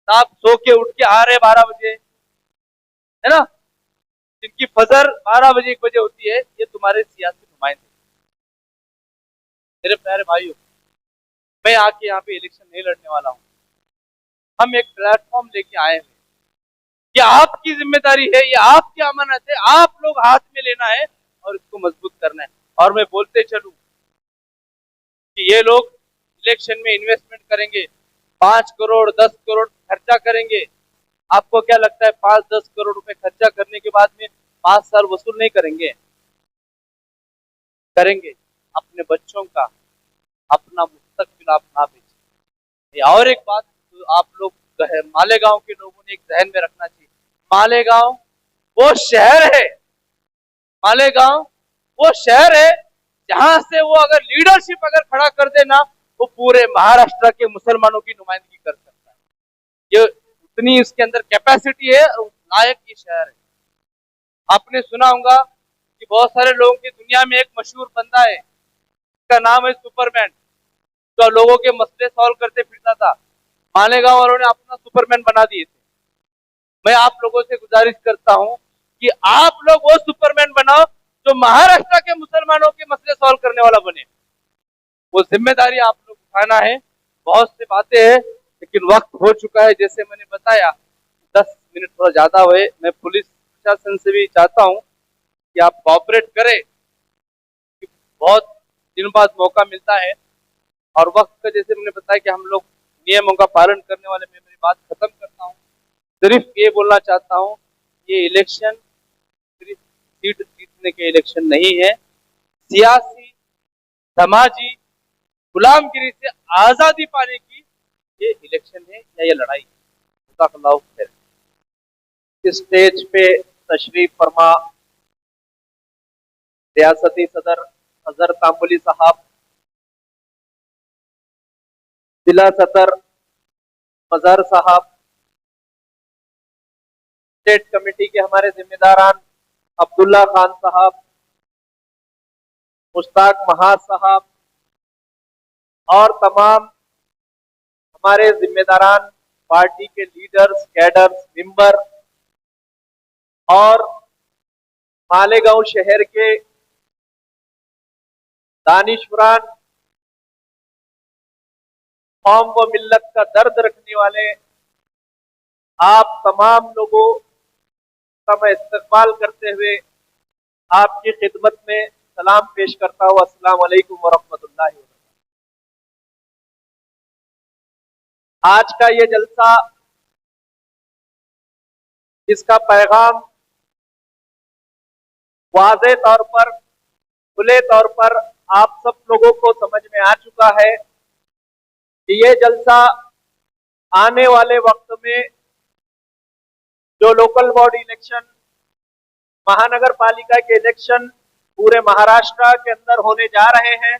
आप सो के उठ के आ रहे 12 बजे, है ना, जिनकी फजर 12 बजे 1 बजे होती है, ये तुम्हारे सियासी नुमाइंदे। मेरे प्यारे भाइयों, मैं आके यहाँ पे इलेक्शन नहीं लड़ने वाला हूँ। हम एक प्लेटफॉर्म लेके आए हैं, ये आपकी जिम्मेदारी है, ये आपकी अमानत है, आप लोग हाथ में लेना है और इसको मजबूत करना है। और मैं बोलते चलूं कि ये लोग इलेक्शन में इन्वेस्टमेंट करेंगे, 5 करोड़ 10 करोड़ खर्चा करेंगे। आपको क्या लगता है 5-10 करोड़ रुपए खर्चा करने के बाद में 5 साल वसूल नहीं करेंगे? करेंगे। अपने बच्चों का, अपना मुस्तकबिल आप ना बेचें। और एक बात तो आप लोग मालेगांव के लोगों ने एक जहन में रखना चाहिए, मालेगांव वो शहर है, मालेगांव वो शहर है जहां से वो अगर लीडरशिप अगर खड़ा कर देना, वो पूरे महाराष्ट्र के मुसलमानों की नुमाइंदगी कर सकता है। ये उतनी इसके अंदर कैपेसिटी है, लायक ये शहर है। आपने सुना होगा कि बहुत सारे लोगों की दुनिया में एक मशहूर बंदा है, उसका नाम है सुपरमैन, जो लोगों के मसले सॉल्व करते फिरता था। मालेगांव वालों ने अपना सुपरमैन बना दिए थे। मैं आप लोगों से गुजारिश करता हूं कि आप लोग वो सुपरमैन बनाओ जो महाराष्ट्र के मुसलमानों के मसले सॉल्व करने वाला बने। वो जिम्मेदारी आप लोग उठाना है। बहुत सी बातें हैं लेकिन वक्त हो चुका है, जैसे मैंने बताया 10 मिनट थोड़ा ज्यादा हुए। मैं पुलिस प्रशासन से भी चाहता हूं कि आप कोऑपरेट करें, बहुत दिनों बाद मौका मिलता है और वक्त का, जैसे मैंने बताया कि हम लोग नियमों का पालन करने वाले। मैं मेरी बात खत्म करता हूँ, सिर्फ ये बोलना चाहता हूँ, ये इलेक्शन सिर्फ सीट जीतने के इलेक्शन नहीं है, सियासी समाजी गुलामगिरी से आजादी पाने की ये इलेक्शन है या ये लड़ाई है। इस स्टेज पे तशरीफ फरमा रियासती सदर अजहर तांबुली साहब, जिला सदर मजहर साहब, स्टेट कमेटी के हमारे जिम्मेदारान अब्दुल्ला खान साहब, मुश्ताक महाज साहब और तमाम हमारे जिम्मेदारान, पार्टी के लीडर्स, कैडर्स, मेंबर और मालेगांव शहर के दानिशवरान, कौम व मिल्लत का दर्द रखने वाले आप तमाम लोगों का मैं इस्तकबाल करते हुए आपकी खिदमत में सलाम पेश करता हूँ। अस्सलाम वालेकुम व रहमतुल्लाहि व बरकातहू। आज का ये जलसा, इसका पैगाम वाज़े तौर पर, खुले तौर पर आप सब लोगों को समझ में आ चुका है कि ये जलसा आने वाले वक्त में जो लोकल बॉडी इलेक्शन, महानगर पालिका के इलेक्शन पूरे महाराष्ट्र के अंदर होने जा रहे हैं,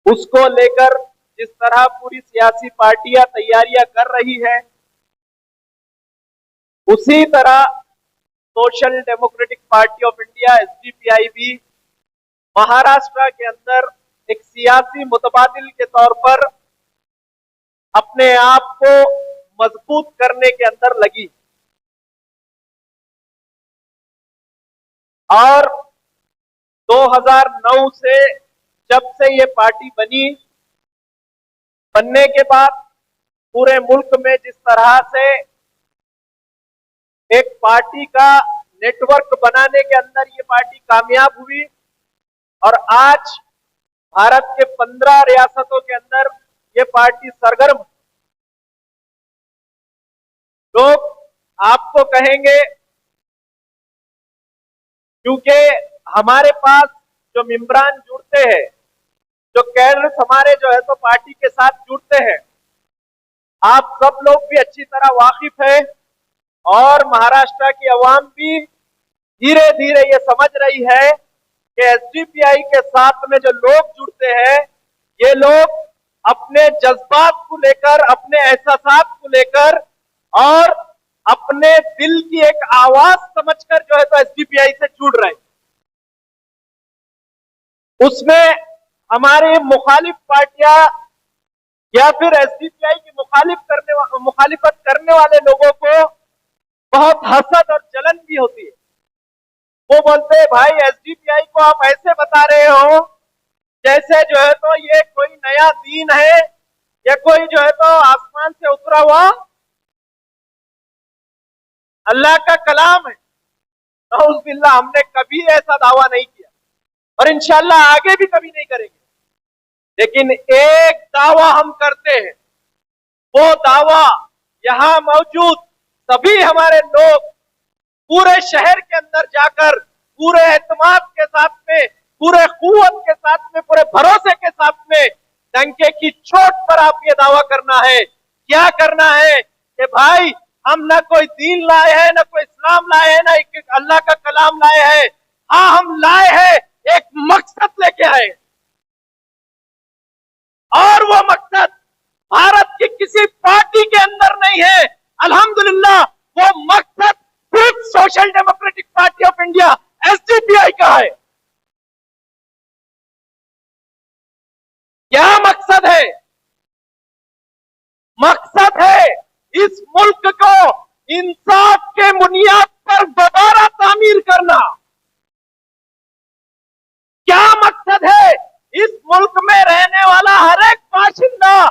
उसको लेकर जिस तरह पूरी सियासी पार्टियां तैयारियां कर रही है, उसी तरह social democratic party of India SDPI भी महाराष्ट्र के अंदर एक सियासी मुतबादिल के तौर पर अपने आप को मजबूत करने के अंदर लगी। और 2009 से जब से ये पार्टी बनी, बनने के बाद पूरे मुल्क में जिस तरह से एक पार्टी का नेटवर्क बनाने के अंदर ये पार्टी कामयाब हुई और आज भारत के 15 रियासतों के अंदर ये पार्टी सरगर्म। लोग आपको कहेंगे, क्योंकि हमारे पास जो मेंबरान जुड़ते हैं, जो कैडर्स हमारे जो है तो पार्टी के साथ जुड़ते हैं, आप सब लोग भी अच्छी तरह वाकिफ है और महाराष्ट्र की आवाम भी धीरे धीरे ये समझ रही है कि एसडीपीआई के साथ में जो लोग जुड़ते हैं, ये लोग अपने जज्बात को लेकर, अपने एहसासात को लेकर और अपने दिल की एक आवाज समझकर जो है तो एसडीपीआई से जुड़ रहे हैं। उसमें हमारी मुखालिफ पार्टियां या फिर एसडीपीआई की मुखालिफत करने वाले लोगों को बहुत हसद और जलन भी होती है। वो बोलते हैं, भाई एसडीपीआई को आप ऐसे बता रहे हो जैसे जो है तो ये कोई नया दीन है या कोई जो है तो आसमान से उतरा हुआ अल्लाह का कलाम है। नऊज़ बिल्लाह, हमने कभी ऐसा दावा नहीं किया और इंशाअल्लाह आगे भी कभी नहीं करेंगे। लेकिन एक दावा हम करते हैं, वो दावा यहां मौजूद सभी हमारे लोग पूरे शहर के अंदर जाकर पूरे एतमाद के साथ में, पूरे कुव्वत के साथ में, पूरे भरोसे के साथ में डंके की चोट पर आप ये दावा करना है, क्या करना है कि भाई हम ना कोई दीन लाए हैं, ना कोई इस्लाम लाए हैं, ना एक अल्लाह का कलाम लाए हैं। हाँ, हम लाए हैं, एक मकसद लेके आए, और वो मकसद भारत की किसी पार्टी के अंदर नहीं है। अल्हम्दुलिल्लाह, वो मकसद सिर्फ social democratic party of India SDPI का है। क्या मकसद है? मकसद है इस मुल्क को इंसाफ के बुनियाद पर दोबारा तामीर करना। क्या मकसद है? इस मुल्क में रहने वाला हर एक बाशिंदा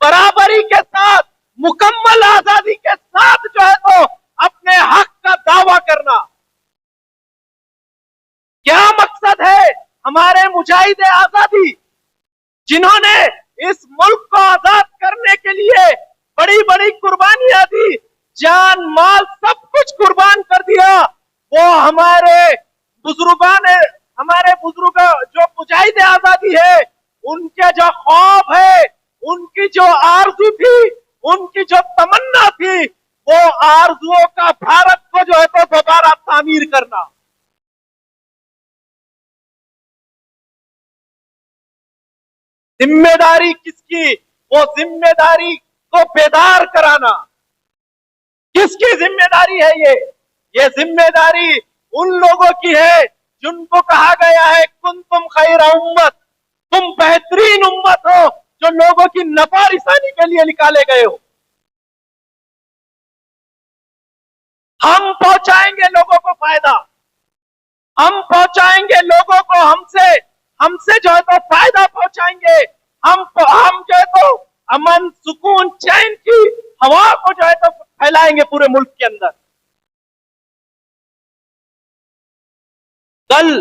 बराबरी के साथ, मुकम्मल आजादी के साथ जो है तो अपने हक का दावा करना। क्या मकसद है? हमारे मुजाहिदे आजादी जिन्होंने इस मुल्क को आजाद करने के लिए बड़ी बड़ी कुर्बानियां दी, जान माल सब कुछ कुर्बान कर दिया, वो हमारे बुजुर्ग जो मुजाहिदे आजादी है, उनके जो ख्वाब है, उनकी जो आरज़ू थी, उनकी जो तमन्ना थी, वो आरज़ुओं का भारत को जो है तो दोबारा तामीर करना। जिम्मेदारी किसकी? वो जिम्मेदारी को बेदार कराना। किसकी जिम्मेदारी है ये जिम्मेदारी उन लोगों की है जिनको कहा गया है कुंतुम खैरा उम्मत, तुम बेहतरीन उम्मत हो जो लोगों की नफारिसानी के लिए निकाले गए हो। हम पहुंचाएंगे लोगों को फायदा, हम पहुंचाएंगे लोगों को, हमसे जो है तो फायदा पहुंचाएंगे। हम जो है तो अमन, सुकून, चैन की हवा को जो है तो फैलाएंगे पूरे मुल्क के अंदर। कल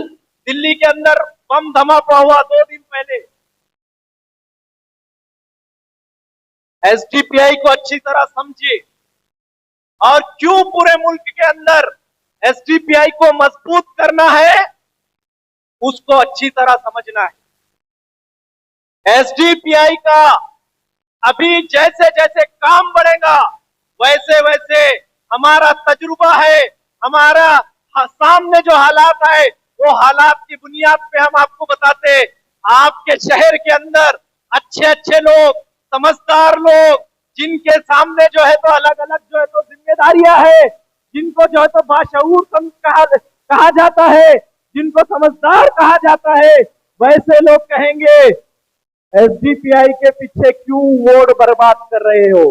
दिल्ली के अंदर बम धमाका हुआ 2 दिन पहले। एसडीपीआई को अच्छी तरह समझिए, और क्यों पूरे मुल्क के अंदर एसडीपीआई को मजबूत करना है उसको अच्छी तरह समझना है। एसडीपीआई का अभी जैसे जैसे काम बढ़ेगा वैसे वैसे हमारा तजुर्बा है, हमारा सामने जो हालात है वो हालात की बुनियाद पे हम आपको बताते। आपके शहर के अंदर अच्छे अच्छे लोग, समझदार लोग, जिनके सामने जो है तो अलग अलग जो है तो जिम्मेदारियां है, जिनको जो है तो बाशऊर कहा जाता है, जिनको समझदार कहा जाता है, वैसे लोग कहेंगे एसडीपीआई के पीछे क्यों वोट बर्बाद कर रहे हो।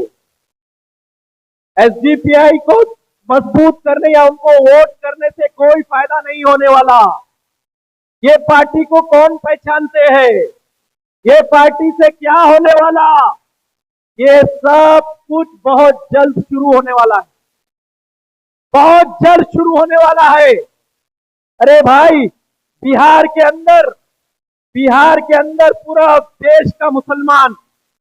एसडीपीआई को मजबूत करने या उनको वोट करने से कोई फायदा नहीं होने वाला। ये पार्टी को कौन पहचानते हैं? ये पार्टी से क्या होने वाला? ये सब कुछ बहुत जल्द शुरू होने वाला है, बहुत जल्द शुरू होने वाला है। अरे भाई, बिहार के अंदर पूरा देश का मुसलमान,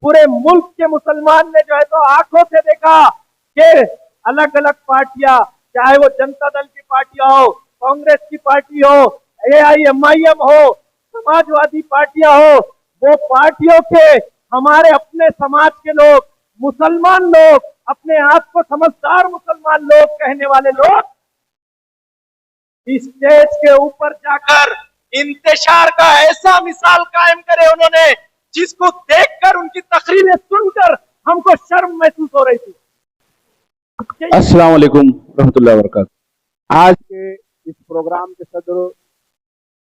पूरे मुल्क के मुसलमान ने जो है तो आंखों से देखा कि अलग अलग पार्टियां, चाहे वो जनता दल की पार्टियां हो, कांग्रेस की पार्टी हो, एआईएमआईएम हो, समाजवादी पार्टियां हो, वो पार्टियों के हमारे अपने समाज के लोग, मुसलमान लोग, अपने आप को समझदार मुसलमान लोग कहने वाले लोग स्टेज के ऊपर जाकर इंतशार का ऐसा मिसाल कायम करे उन्होंने, जिसको देखकर, उनकी तकरीरें सुनकर हमको शर्म महसूस हो रही थी। अस्सलाम वालेकुम रहमतुल्लाहि व बरकातहू। आज के इस प्रोग्राम के सदर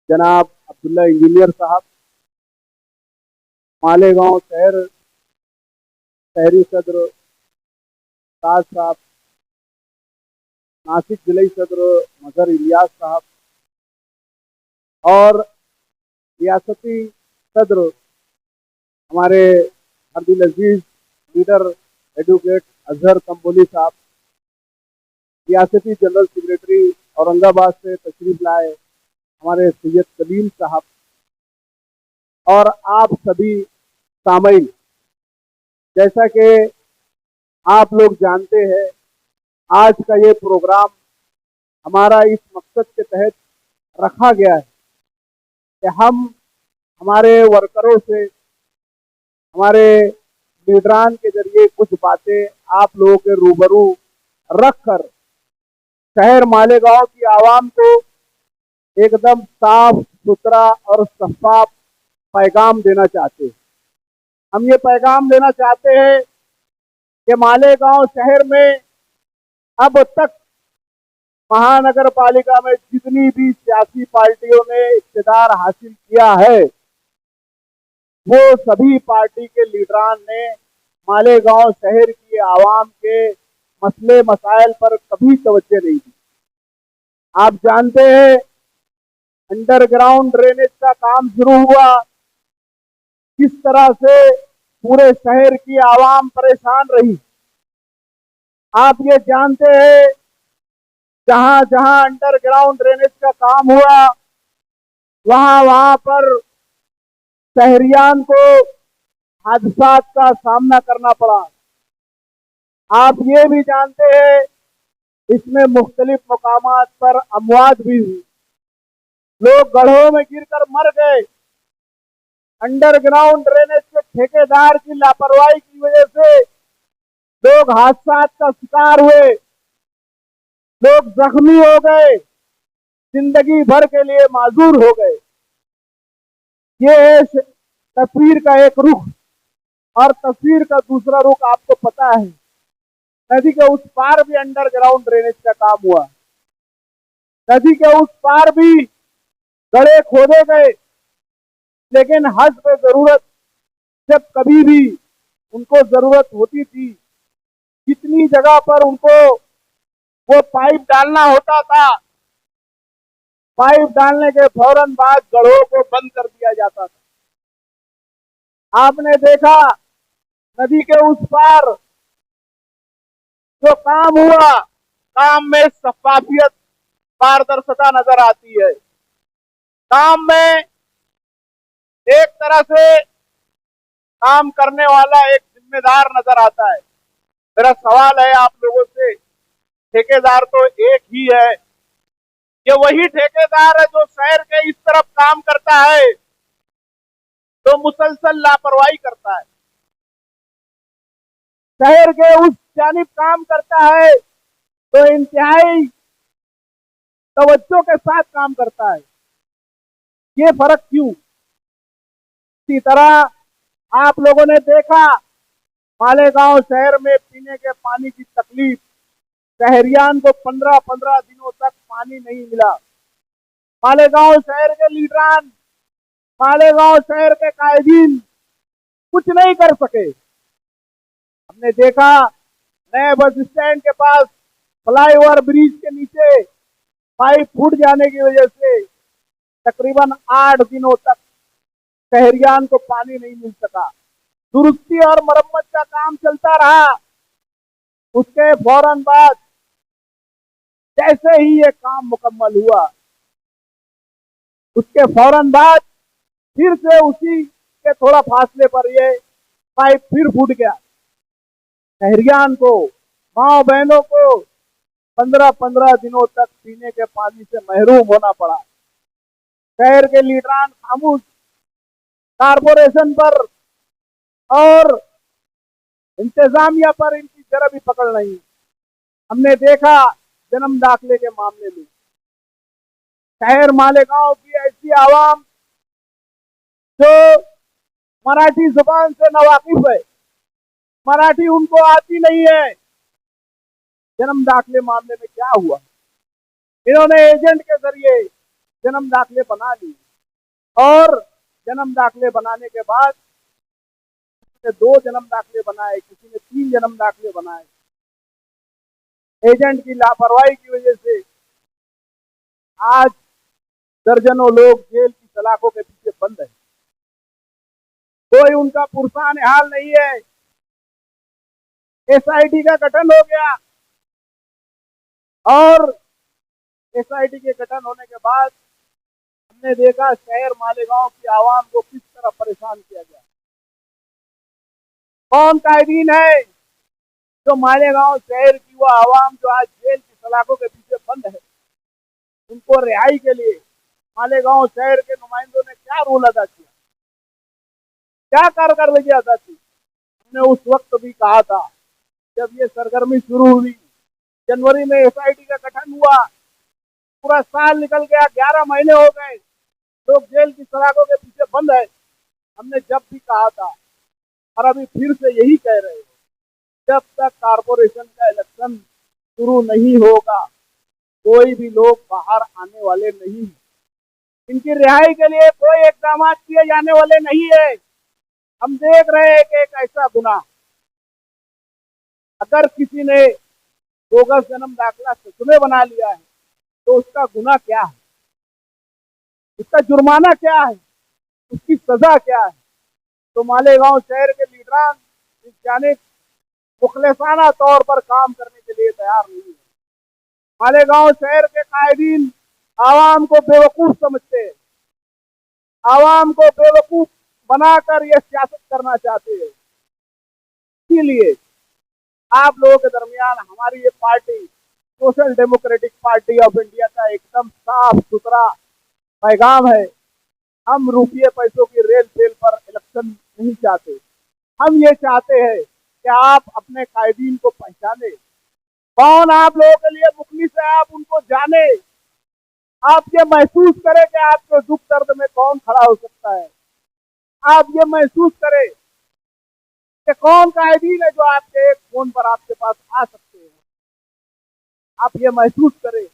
जनाब अब्दुल्ला इंजीनियर साहब, मालेगांव शहरी सदर ताज साहब, नासिक जिले सदर मजहर इलियास साहब, और रियासती सदर हमारे अब्दुल अजीज लीडर एडवोकेट अजहर कंबोली साहब, रियासती जनरल सेक्रेटरी औरंगाबाद से तशरीफ लाए हमारे सैयद कलीम साहब, और आप सभी सामईन, जैसा कि आप लोग जानते हैं आज का ये प्रोग्राम हमारा इस मकसद के तहत रखा गया है कि हम हमारे वर्करों से, हमारे लीडरान के जरिए कुछ बातें आप लोगों के रूबरू रखकर शहर मालेगांव की आवाम को एकदम साफ सुथरा और शफाफ पैगाम देना चाहते हैं। हम ये पैगाम देना चाहते हैं कि मालेगांव शहर में अब तक महानगर पालिका में जितनी भी सियासी पार्टियों ने इक़्तिदार हासिल किया है, वो सभी पार्टी के लीडरान ने मालेगांव शहर की आवाम के मसले मसाइल पर कभी तवज्जो नहीं दी। आप जानते हैं, अंडरग्राउंड ड्रेनेज का काम शुरू हुआ, किस तरह से पूरे शहर की आवाम परेशान रही। आप ये जानते हैं, जहां जहां अंडरग्राउंड ड्रेनेज का काम हुआ, वहां वहां पर शहरियान को हादसात का सामना करना पड़ा। आप ये भी जानते हैं, इसमें मुख्तलिफ मकामात पर अमवात भी हुई, लोग गड्ढों में गिरकर मर गए। अंडरग्राउंड ड्रेनेज के ठेकेदार की लापरवाही की वजह से लोग हादसात का शिकार हुए, लोग जख्मी हो गए, जिंदगी भर के लिए माजूर हो गए। ये तस्वीर का एक रुख, और तस्वीर का दूसरा रुख आपको पता है, नदी के उस पार भी अंडरग्राउंड ड्रेनेज का काम हुआ। नदी के उस पार भी गड्ढे खोदे गए, लेकिन हस्ब जरूरत जब कभी भी उनको जरूरत होती थी, जितनी जगह पर उनको वो पाइप डालना होता था, पाइप डालने के फौरन बाद गड्ढों को बंद कर दिया जाता था। आपने देखा, नदी के उस पार जो काम हुआ, काम में शफाफियत, पारदर्शिता नजर आती है। काम में एक तरह से काम करने वाला एक जिम्मेदार नजर आता है। मेरा सवाल है आप लोगों से, ठेकेदार तो एक ही है, ये वही ठेकेदार है जो शहर के इस तरफ काम करता है, तो मुसलसल लापरवाही करता है, शहर के उस जानिब काम करता है तो इंतहाई तवज्जो के साथ काम करता है। ये फर्क क्यों? इसी तरह आप लोगों ने देखा, मालेगांव शहर में पीने के पानी की तकलीफ, शहरियान को 15-15 दिनों तक पानी नहीं मिला। मालेगांव शहर के लीडरान, मालेगांव शहर के कायदीन कुछ नहीं कर सके। हमने देखा, नए बस स्टैंड के पास फ्लाईओवर ब्रिज के नीचे पाइप फूट जाने की वजह से तकरीबन 8 दिनों तक शहरियान को पानी नहीं मिल सका। दुरुस्ती और मरम्मत का काम चलता रहा। उसके फौरन बाद जैसे ही ये काम मुकम्मल हुआ, उसके फौरन बाद फिर से उसी के थोड़ा फासले पर ये पाइप फिर फूट गया। शहरियान को, माँ बहनों को 15-15 दिनों तक पीने के पानी से महरूम होना पड़ा। शहर के लीडरान खामोश, कारपोरेशन पर और इंतजामिया पर इनकी जरा भी पकड़ नहीं। हमने देखा, जन्म दाखिले के मामले में शहर मालेगांव की ऐसी आवाम जो मराठी जुबान से नावाकिफ है, मराठी उनको आती नहीं है। जन्म दाखिले मामले में क्या हुआ, इन्होंने एजेंट के जरिए जन्म दाखिले बना लिए, और जन्म दाखिले बनाने के बाद किसी ने 2 जन्म दाखिले बनाए, किसी ने 3 जन्म दाखिले बनाए। एजेंट की लापरवाही की वजह से आज दर्जनों लोग जेल की सलाखों के पीछे बंद है, कोई उनका पुरसान हाल नहीं है। एसआईटी का गठन हो गया, और एसआईटी के गठन होने के बाद हमने देखा शहर मालेगांव की आवाम को किस तरह परेशान किया गया। कौन कायदीन है जो मालेगांव शहर की वो आवाम जो आज जेल की सलाखों के पीछे बंद है, उनको रिहाई के लिए मालेगांव शहर के नुमाइंदों ने क्या रोल अदा किया? क्या कारकर्दगी अदा की? हमने उस वक्त भी कहा था जब ये सरगर्मी शुरू हुई, जनवरी में एसआईटी का गठन हुआ, पूरा साल निकल गया, 11 महीने हो गए, लोग जेल की सलाखों के पीछे बंद है। हमने जब भी कहा था और अभी फिर से यही कह रहे हो, जब तक कारपोरेशन का इलेक्शन शुरू नहीं होगा कोई भी लोग बाहर आने वाले नहीं। इनकी रिहाई के लिए कोई इकदाम किए जाने वाले नहीं है। हम देख रहे हैं कि एक ऐसा गुनाह, अगर किसी ने बोगस जन्म दाखिला सच में बना लिया है तो उसका गुनाह क्या है, उसका जुर्माना क्या है, उसकी सजा क्या है? तो मालेगांव शहर के लीडरान इस जाने मुखलिसाना तौर पर काम करने के लिए तैयार नहीं है। मालेगांव शहर के कायदीन आवाम को बेवकूफ समझते हैं, आवाम को बेवकूफ बनाकर यह सियासत करना चाहते हैं। इसीलिए आप लोगों के दरमियान हमारी ये party social democratic party of India का एकदम साफ सुथरा पैगाम है। हम रुपये पैसों की रेल फेल पर इलेक्शन नहीं चाहते। हम ये चाहते हैं कि आप अपने कायदीन को पहचाने, कौन आप लोगों के लिए मुखलिस है, आप उनको जाने, आप ये महसूस करें कि आपके दुख दर्द में कौन खड़ा हो सकता है। आप ये महसूस करें कि कौन कायदीन है जो आपके एक फोन पर आपके पास आ सकते हैं। आप ये महसूस करें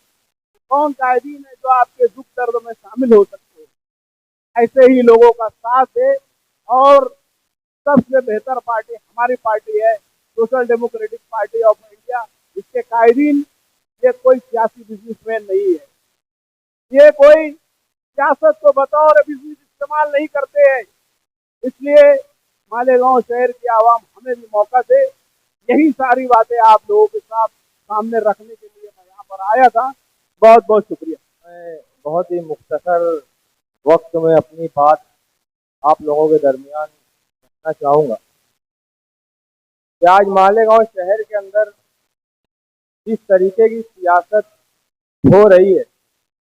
कौन कायदीन है जो आपके दुख दर्द में शामिल हो सकते हैं। ऐसे ही लोगों का साथ दे और सबसे बेहतर पार्टी हमारी पार्टी है social democratic party of India. इसके कायदीन ये कोई सियासी बिजनेसमैन नहीं है, ये कोई सियासत को बतौर बिजनेस इस्तेमाल नहीं करते हैं। इसलिए मालेगांव शहर की आवाम हमें भी मौका दे। यही सारी बातें आप लोगों के साथ सामने रखने के लिए मैं यहाँ पर आया था। बहुत बहुत शुक्रिया। मैं बहुत ही मुख्तसर वक्त में अपनी बात आप लोगों के दरमियान रखना चाहूँगा कि आज मालेगांव शहर के अंदर जिस तरीके की सियासत हो रही है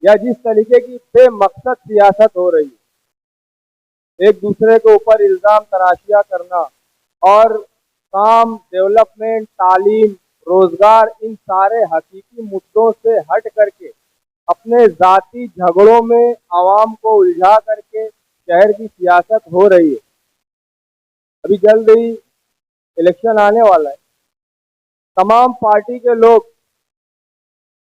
या जिस तरीके की बेमकसद सियासत हो रही है, एक दूसरे के ऊपर इल्ज़ाम तराशियाँ करना और काम, डेवलपमेंट, तालीम, रोजगार, इन सारे हकीकी मुद्दों से हट करके अपने जाती झगड़ों में आवाम को उलझा करके शहर की सियासत हो रही है। अभी जल्द ही इलेक्शन आने वाला है। तमाम पार्टी के लोग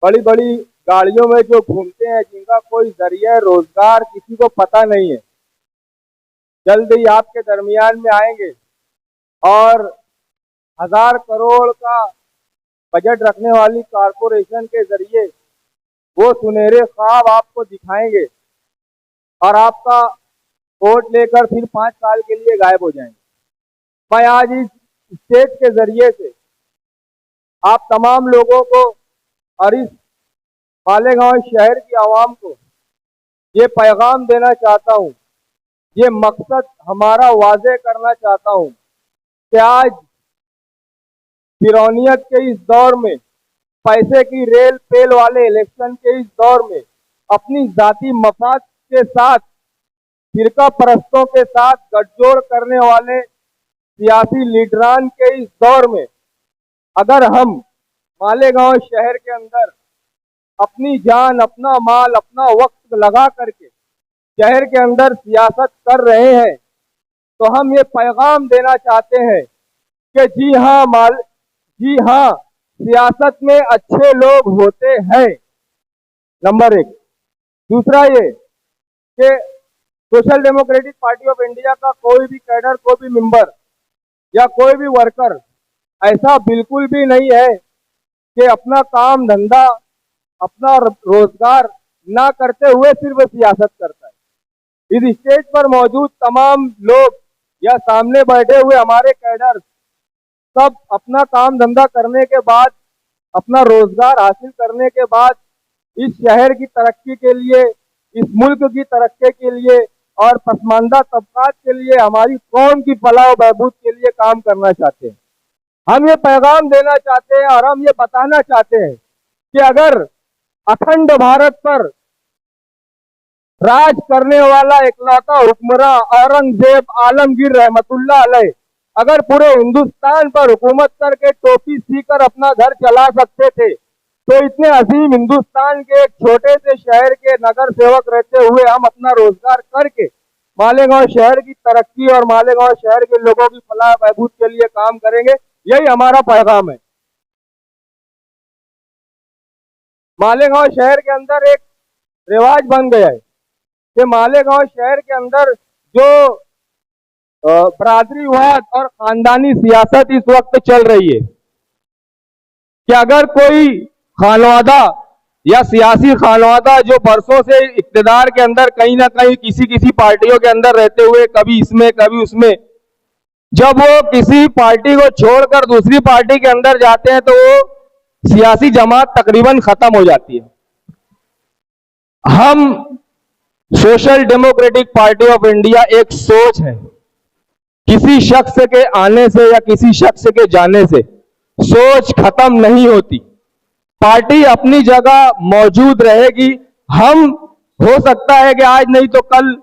बड़ी बड़ी गाड़ियों में जो घूमते हैं, जिनका कोई जरिया रोजगार किसी को पता नहीं है, जल्द ही आपके दरमियान में आएंगे और 1000 करोड़ का बजट रखने वाली कारपोरेशन के जरिए वो सुनहरे ख्वाब आपको दिखाएंगे और आपका वोट लेकर फिर 5 साल के लिए गायब हो जाएंगे। मैं आज इस स्टेज के जरिए से आप तमाम लोगों को और इस मालेगांव शहर की आवाम को ये पैगाम देना चाहता हूँ, ये मकसद हमारा वाज़े करना चाहता हूँ कि आज फिरौनियत के इस दौर में, पैसे की रेल पेल वाले इलेक्शन के इस दौर में, अपनी जाती मफाद के साथ, फिरका परस्तों के साथ गठजोड़ करने वाले सियासी लीडरान के इस दौर में अगर हम मालेगांव शहर के अंदर अपनी जान, अपना माल, अपना वक्त लगा करके शहर के अंदर सियासत कर रहे हैं तो हम ये पैगाम देना चाहते हैं कि जी हाँ, सियासत में अच्छे लोग होते हैं, नंबर 1। दूसरा ये कि social democratic party of India का कोई भी कैडर, कोई भी मेंबर या कोई भी वर्कर ऐसा बिल्कुल भी नहीं है कि अपना काम धंधा, अपना रोजगार ना करते हुए सिर्फ सियासत करता है। इस स्टेज पर मौजूद तमाम लोग या सामने बैठे हुए हमारे कैडर सब अपना काम धंधा करने के बाद, अपना रोजगार हासिल करने के बाद इस शहर की तरक्की के लिए, इस मुल्क की तरक्की के लिए और पसमानदा तबकात के लिए, हमारी कौम की फलाह बहबूद के लिए काम करना चाहते हैं। हम ये पैगाम देना चाहते हैं और हम ये बताना चाहते हैं कि अगर अखंड भारत पर राज करने वाला इकलौता हुक्मरान औरंगजेब आलमगीर रहमतुल्लाह अलैह अगर पूरे हिंदुस्तान पर हुकूमत करके टोपी सीकर अपना घर चला सकते थे, तो इतने अजीम हिंदुस्तान के एक छोटे से शहर के नगर सेवक रहते हुए हम अपना रोजगार करके मालेगांव शहर की तरक्की और मालेगांव शहर के लोगों की फलाह बहबूद के लिए काम करेंगे। यही हमारा पैगाम है। मालेगांव शहर के अंदर एक रिवाज बन गया है कि मालेगांव शहर के अंदर जो बरादरीवाद और खानदानी सियासत इस वक्त चल रही है कि अगर कोई खानवादा या सियासी खानवादा जो बरसों से इक्तदार के अंदर कहीं ना कहीं किसी किसी पार्टियों के अंदर रहते हुए कभी इसमें कभी उसमें, जब वो किसी पार्टी को छोड़कर दूसरी पार्टी के अंदर जाते हैं तो वो सियासी जमात तकरीबन खत्म हो जाती है। हम social democratic party of India एक सोच है, किसी शख्स के आने से या किसी शख्स के जाने से सोच खत्म नहीं होती। पार्टी अपनी जगह मौजूद रहेगी। हम हो सकता है कि आज नहीं तो कल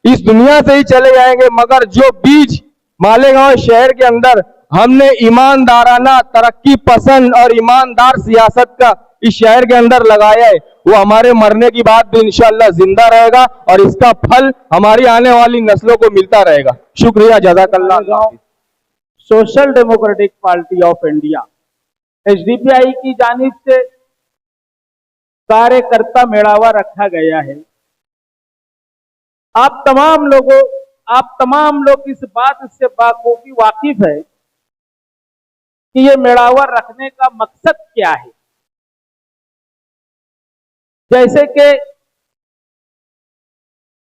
इस दुनिया से ही चले जाएंगे, मगर जो बीज मालेगांव शहर के अंदर हमने ईमानदाराना, तरक्की पसंद और ईमानदार सियासत का इस शहर के अंदर लगाया है, वो हमारे मरने की बाद भी इंशाअल्लाह जिंदा रहेगा और इसका फल हमारी आने वाली नस्लों को मिलता रहेगा। शुक्रिया, जज़ाकल्लाह। Social democratic party of India SDPI की जानिब से कार्यकर्ता मेड़ावा रखा गया है। आप तमाम लोग इस बात से बाखूबी वाकिफ है कि ये मेड़ावा रखने का मकसद क्या है। जैसे कि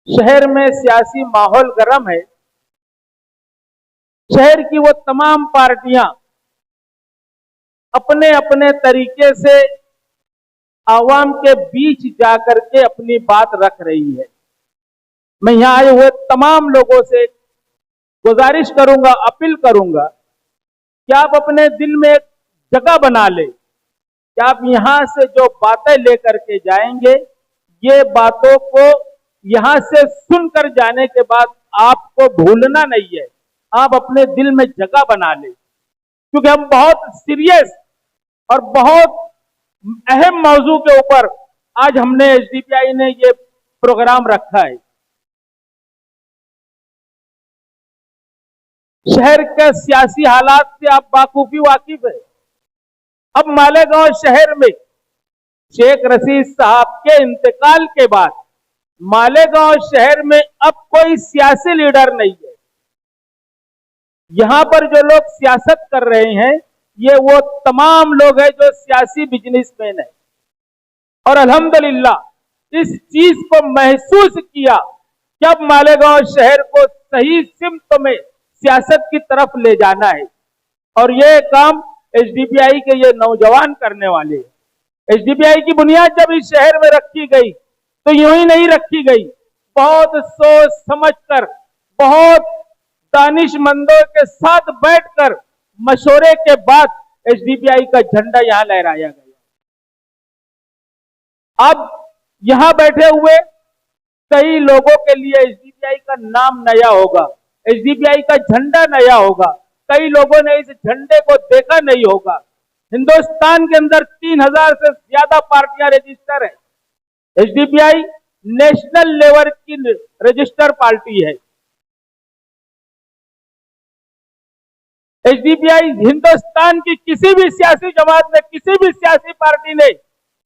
शहर में सियासी माहौल गर्म है, शहर की वो तमाम पार्टियां अपने अपने तरीके से आवाम के बीच जाकर के अपनी बात रख रही है। मैं यहां आए हुए तमाम लोगों से गुजारिश करूंगा, अपील करूंगा कि आप अपने दिल में एक जगह बना ले कि आप यहां से जो बातें लेकर के जाएंगे, ये बातों को यहां से सुनकर जाने के बाद आपको भूलना नहीं है। आप अपने दिल में जगह बना ले, क्योंकि हम बहुत सीरियस और बहुत अहम मौजू के ऊपर आज हमने एसडीपीआई ने ये प्रोग्राम रखा है। शहर के सियासी हालात से आप बाखूबी वाकिफ है। अब मालेगांव शहर में शेख रशीद साहब के इंतकाल के बाद मालेगांव शहर में अब कोई सियासी लीडर नहीं है। यहां पर जो लोग सियासत कर रहे हैं, ये वो तमाम लोग हैं जो सियासी बिजनेसमैन है। और अल्हम्दुलिल्लाह इस चीज को महसूस किया कि अब मालेगांव शहर को सही सिमत में सियासत की तरफ ले जाना है, और ये काम एसडीपीआई के ये नौजवान करने वाले हैं। एसडीपीआई की बुनियाद जब इस शहर में रखी गई तो यूं ही नहीं रखी गई, बहुत सोच समझकर, बहुत दानिशमंदों के साथ बैठकर मशवरे के बाद एसडीपीआई का झंडा यहां लहराया गया। अब यहां बैठे हुए कई लोगों के लिए एसडीपीआई का नाम नया होगा, एसडीपीआई का झंडा नया होगा। कई लोगों ने इस झंडे को देखा नहीं होगा। हिंदुस्तान के अंदर 3000 से ज्यादा पार्टियां रजिस्टर है। एसडीपीआई नेशनल लेवल की रजिस्टर पार्टी है। एसडीपीआई हिंदुस्तान की किसी भी सियासी जमात ने, किसी भी सियासी पार्टी ने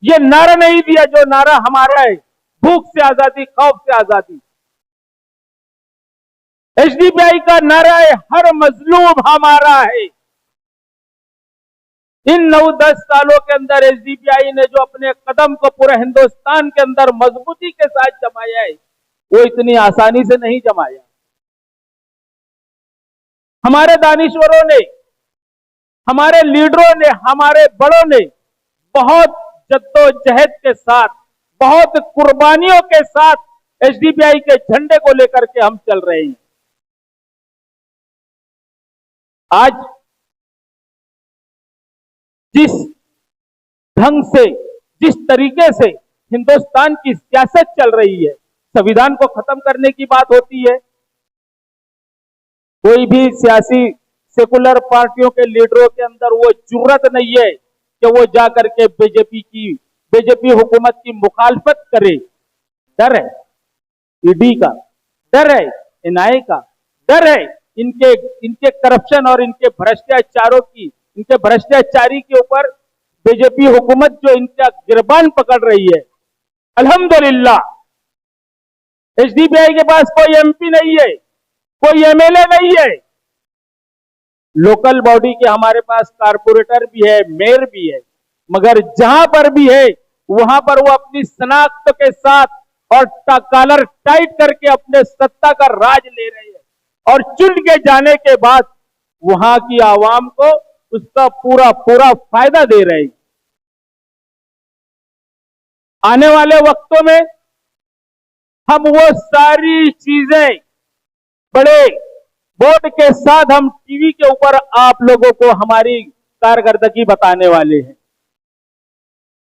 ये नारा नहीं दिया जो नारा हमारा है, भूख से आजादी, खौफ से आजादी। एसडीपीआई का नारा है, हर मजलूम हमारा है। इन 9-10 सालों के अंदर एसडीपीआई ने जो अपने कदम को पूरे हिंदुस्तान के अंदर मजबूती के साथ जमाया है, वो इतनी आसानी से नहीं जमाया। हमारे दानिश्वरों ने, हमारे लीडरों ने, हमारे बड़ों ने बहुत जद्दोजहद के साथ, बहुत कुर्बानियों के साथ एसडीपीआई के झंडे को लेकर के हम चल रहे हैं। आज जिस ढंग से, जिस तरीके से हिंदुस्तान की सियासत चल रही है, संविधान को खत्म करने की बात होती है। कोई भी सियासी सेकुलर पार्टियों के लीडरों के अंदर वो जुर्रत नहीं है कि वो जाकर के बीजेपी हुकूमत की मुखालफत करे। डर है ईडी का, डर है एनआईए का, डर है इनके करप्शन और इनके भ्रष्टाचारों की, इनके भ्रष्टाचारी के ऊपर बीजेपी हुकूमत जो इनका गिरबान पकड़ रही है। अल्हम्दुलिल्लाह एसडीपीआई के पास कोई एमपी नहीं है, कोई एमएलए नहीं है। लोकल बॉडी के हमारे पास कारपोरेटर भी है, मेयर भी है, मगर जहां पर भी है वहां पर वो अपनी शनाख्त के साथ और कॉलर टाइट करके अपने सत्ता का राज ले रहे हैं और चुन के जाने के बाद वहां की आवाम को उसका पूरा पूरा फायदा दे रहे हैं। आने वाले वक्तों में हम वो सारी चीजें बड़े बोर्ड के साथ हम टीवी के ऊपर आप लोगों को हमारी कारकर्दगी बताने वाले हैं।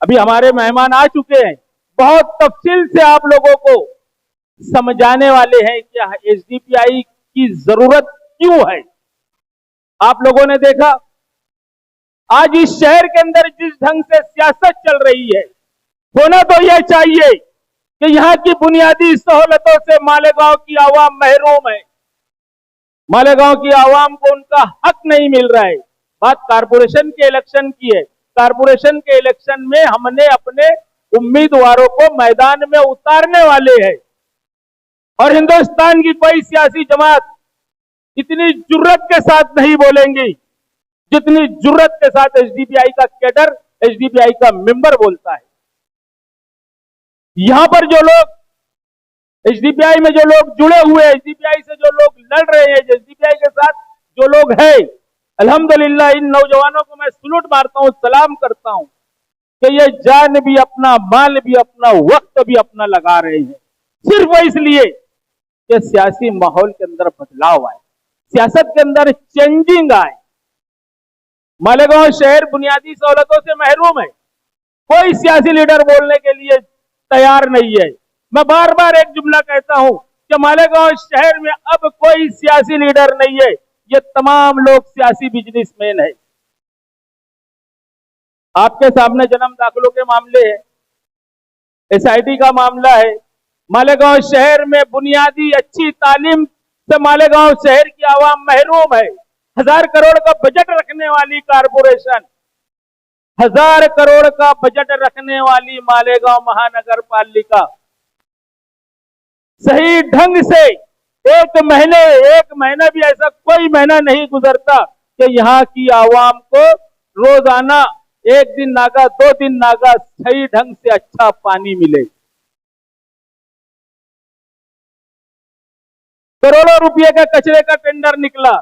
अभी हमारे मेहमान आ चुके हैं, बहुत तफसील से आप लोगों को समझाने वाले हैं कि एसडीपीआई की जरूरत क्यों है। आप लोगों ने देखा आज इस शहर के अंदर जिस ढंग से सियासत चल रही है, होना तो यह चाहिए कि यहां की बुनियादी सहूलतों से मालेगांव की आवाम महरूम है। मालेगांव की आवाम को उनका हक नहीं मिल रहा है। बात कारपोरेशन के इलेक्शन की है। कारपोरेशन के इलेक्शन में हमने अपने उम्मीदवारों को मैदान में उतारने वाले हैं और हिंदुस्तान की कोई सियासी जमात इतनी जुर्रत के साथ नहीं बोलेंगी जितनी जुर्रत के साथ एसडीपीआई का कैडर, एसडीपीआई का मेंबर बोलता है। यहां पर जो लोग एसडीपीआई में जो लोग जुड़े हुए, एसडीपीआई से जो लोग लड़ रहे हैं, एसडीपीआई के साथ जो लोग हैं, अल्हम्दुलिल्लाह इन नौजवानों को मैं सलूट मारता हूं, सलाम करता हूं कि ये जान भी अपना, माल भी अपना, वक्त भी अपना लगा रहे हैं सिर्फ इसलिए कि सियासी माहौल के अंदर बदलाव आए, सियासत के अंदर चेंजिंग आए। मालेगांव शहर बुनियादी सहूलतों से महरूम है। कोई सियासी लीडर बोलने के लिए तैयार नहीं है। मैं बार बार एक जुमला कहता हूं कि मालेगांव शहर में अब कोई सियासी लीडर नहीं है, ये तमाम लोग सियासी बिजनेसमैन है। आपके सामने जन्म दाखिलों के मामले हैं, एसआईटी का मामला है। मालेगांव शहर में बुनियादी अच्छी तालीम से मालेगांव शहर की आवाम महरूम है। 1000 करोड़ का बजट रखने वाली कारपोरेशन, 1000 करोड़ का बजट रखने वाली मालेगांव महानगर पालिका सही ढंग से एक महीना भी ऐसा कोई महीना नहीं गुजरता कि यहां की आवाम को रोजाना 1 दिन नागा 2 दिन नागा सही ढंग से अच्छा पानी मिले। करोड़ों रुपए का कचरे का टेंडर निकला,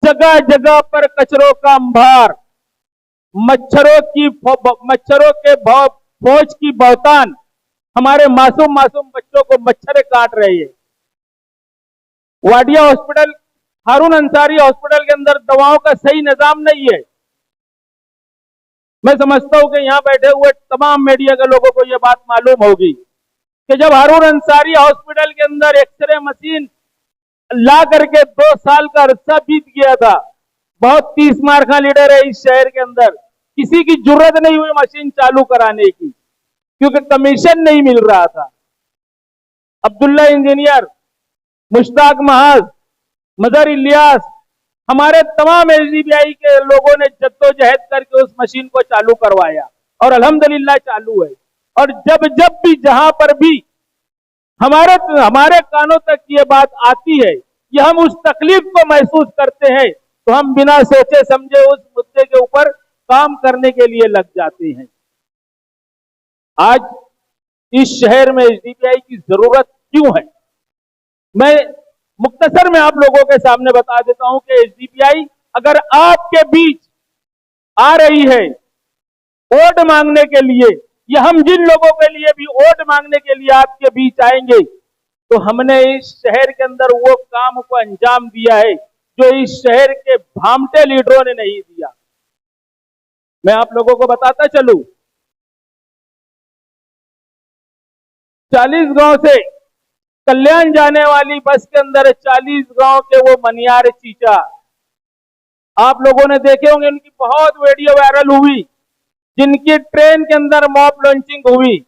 जगह जगह पर कचरों का अंबार, मच्छरों के फौज की बहुतान, हमारे मासूम बच्चों को मच्छर काट रही है। वाडिया हॉस्पिटल, हारून अंसारी हॉस्पिटल के अंदर दवाओं का सही निजाम नहीं है। मैं समझता हूं कि यहां बैठे हुए तमाम मीडिया के लोगों को यह बात मालूम होगी कि जब हारून अंसारी हॉस्पिटल के अंदर एक्सरे मशीन ला करके 2 साल का अरसा बीत गया था, बहुत 30 मार का लीडर है इस शहर के अंदर, किसी की जरूरत नहीं हुई मशीन चालू कराने की क्योंकि कमीशन नहीं मिल रहा था। अब्दुल्ला इंजीनियर, मुश्ताक महाज, मजहर इलियास, हमारे तमाम एसडीपीआई के लोगों ने जद्दोजहद करके उस मशीन को चालू करवाया और अल्हम्दुलिल्लाह चालू है। और जब भी जहां पर भी हमारे कानों तक ये बात आती है कि हम उस तकलीफ को महसूस करते हैं तो हम बिना सोचे समझे उस मुद्दे के ऊपर काम करने के लिए लग जाते हैं। आज इस शहर में एसडीपीआई की जरूरत क्यों है, मैं मुख्तसर में आप लोगों के सामने बता देता हूं कि एसडीपीआई अगर आपके बीच आ रही है वोट मांगने के लिए, या हम जिन लोगों के लिए भी वोट मांगने के लिए आपके बीच आएंगे, तो हमने इस शहर के अंदर वो काम को अंजाम दिया है जो इस शहर के भामटे लीडरों ने नहीं दिया। मैं आप लोगों को बताता चलूं, 40 गांव से कल्याण जाने वाली बस के अंदर 40 गांव के वो मनियार चीचा, आप लोगों ने देखे होंगे, उनकी बहुत वीडियो वायरल हुई, जिनकी ट्रेन के अंदर मॉब लॉन्चिंग हुई।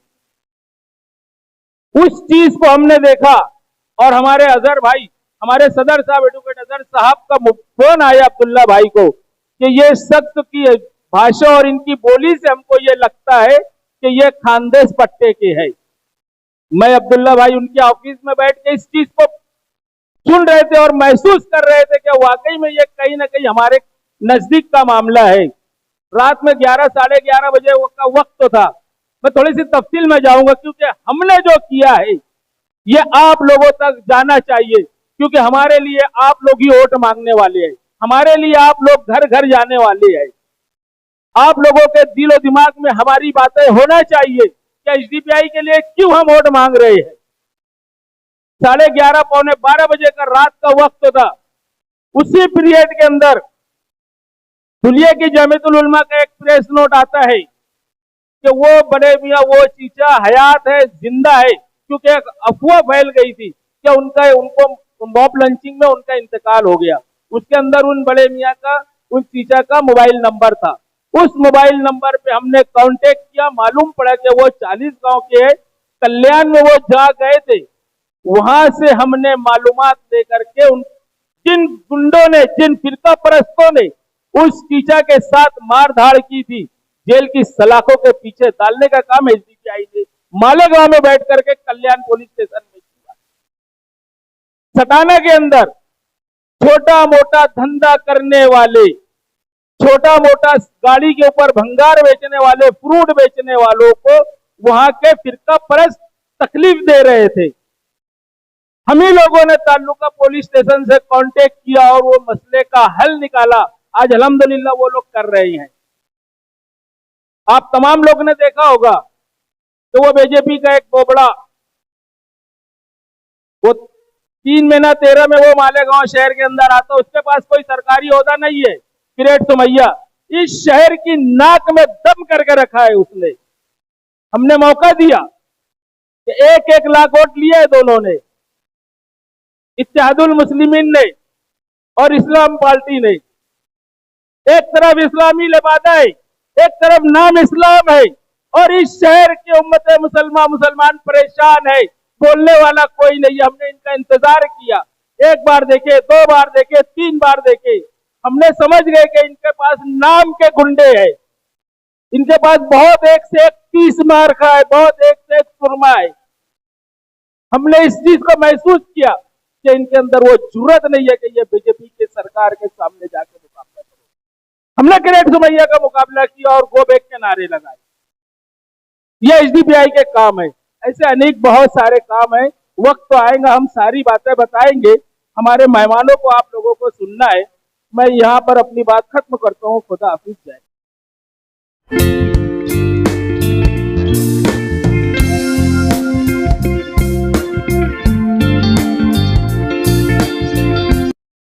उस चीज को हमने देखा और हमारे अजहर भाई, हमारे सदर साहब एडवोकेट अजहर साहब का फोन आया अब्दुल्ला भाई को कि ये शख्स की भाषा और इनकी बोली से हमको ये लगता है कि ये खानदेश पट्टे के है। मैं अब्दुल्ला भाई उनके ऑफिस में बैठ के इस चीज को सुन रहे थे और महसूस कर रहे थे कि वाकई में ये कहीं ना कहीं हमारे नजदीक का मामला है। रात में 11 साढ़े 11 बजे का वक्त तो था। मैं थोड़ी सी तफसील में जाऊंगा क्योंकि हमने जो किया है ये आप लोगों तक जाना चाहिए, क्योंकि हमारे लिए आप लोग ही वोट मांगने वाले हैं, हमारे लिए आप लोग घर घर जाने वाले हैं। आप लोगों के दिलो दिमाग में हमारी बातें होना चाहिए कि एसडीपीआई के लिए क्यों हम वोट मांग रहे हैं। 11:30 पौने 12 बजे का रात का वक्त था। उसी पीरियड के अंदर दुलिया की जमीयतुल उलमा का एक प्रेस नोट आता है कि वो बड़े मियां वो चीचा हयात है, जिंदा है, क्योंकि एक अफवाह फैल गई थी कि उनको मॉब लंचिंग में उनका इंतकाल हो गया। उसके अंदर उन बड़े मियां का, उन चीचा का मोबाइल नंबर था। उस मोबाइल नंबर पे हमने कांटेक्ट किया, मालूम पड़ा कि वो 40 गांव के कल्याण में वो जा गए थे। वहां से हमने मालूमात लेकर के उन जिन गुंडों ने, जिन फिरका परस्तों ने उस टीचा के साथ मारधाड़ की थी, जेल की सलाखों के पीछे डालने का काम एसडीपीआई ने मालेगांव में बैठ करके कल्याण पुलिस स्टेशन में किया। सटाना के अंदर छोटा मोटा धंधा करने वाले, छोटा मोटा गाड़ी के ऊपर भंगार बेचने वाले, फ्रूट बेचने वालों को वहां के फिरका परस्त तकलीफ दे रहे थे। हम ही लोगों ने ताल्लुका पुलिस स्टेशन से कांटेक्ट किया और वो मसले का हल निकाला। आज अल्हम्दुलिल्लाह वो लोग कर रहे हैं। आप तमाम लोग ने देखा होगा तो वो बीजेपी का एक बोबड़ा, वो 3 महीना 13 में वो मालेगांव शहर के अंदर आता, उसके पास कोई सरकारी ओहदा नहीं है, किरेट सुमैया इस शहर की नाक में दम करके रखा है उसने। हमने मौका दिया कि 1-1 लाख वोट लिए है दोनों ने, इत्तेहादुल मुस्लिमीन ने और इस्लाम पार्टी ने। एक तरफ इस्लामी लिबादा है, एक तरफ नाम इस्लाम है, और इस शहर की उम्मत मुसलमान परेशान है, बोलने वाला कोई नहीं। हमने इनका इंतजार किया, 1 बार देखे, 2 बार देखे, 3 बार देखे। हमने समझ गए कि इनके पास नाम के गुंडे हैं, इनके पास बहुत एक से एक 30 मार्का है, बहुत एक से एक सुरमा है। हमने इस चीज को महसूस किया कि इनके अंदर वो जुर्रत नहीं है कि ये बीजेपी के सरकार के सामने जाकर मुकाबला करो। हमने किरेट सुमैया का मुकाबला किया और गो बैक के नारे लगाए। ये एसडीपीआई के काम है। ऐसे अनेक बहुत सारे काम है। वक्त तो आएगा, हम सारी बातें बताएंगे। हमारे मेहमानों को, आप लोगों को सुनना है। मैं यहाँ पर अपनी बात खत्म करता हूँ। खुदा हाफिज। जय।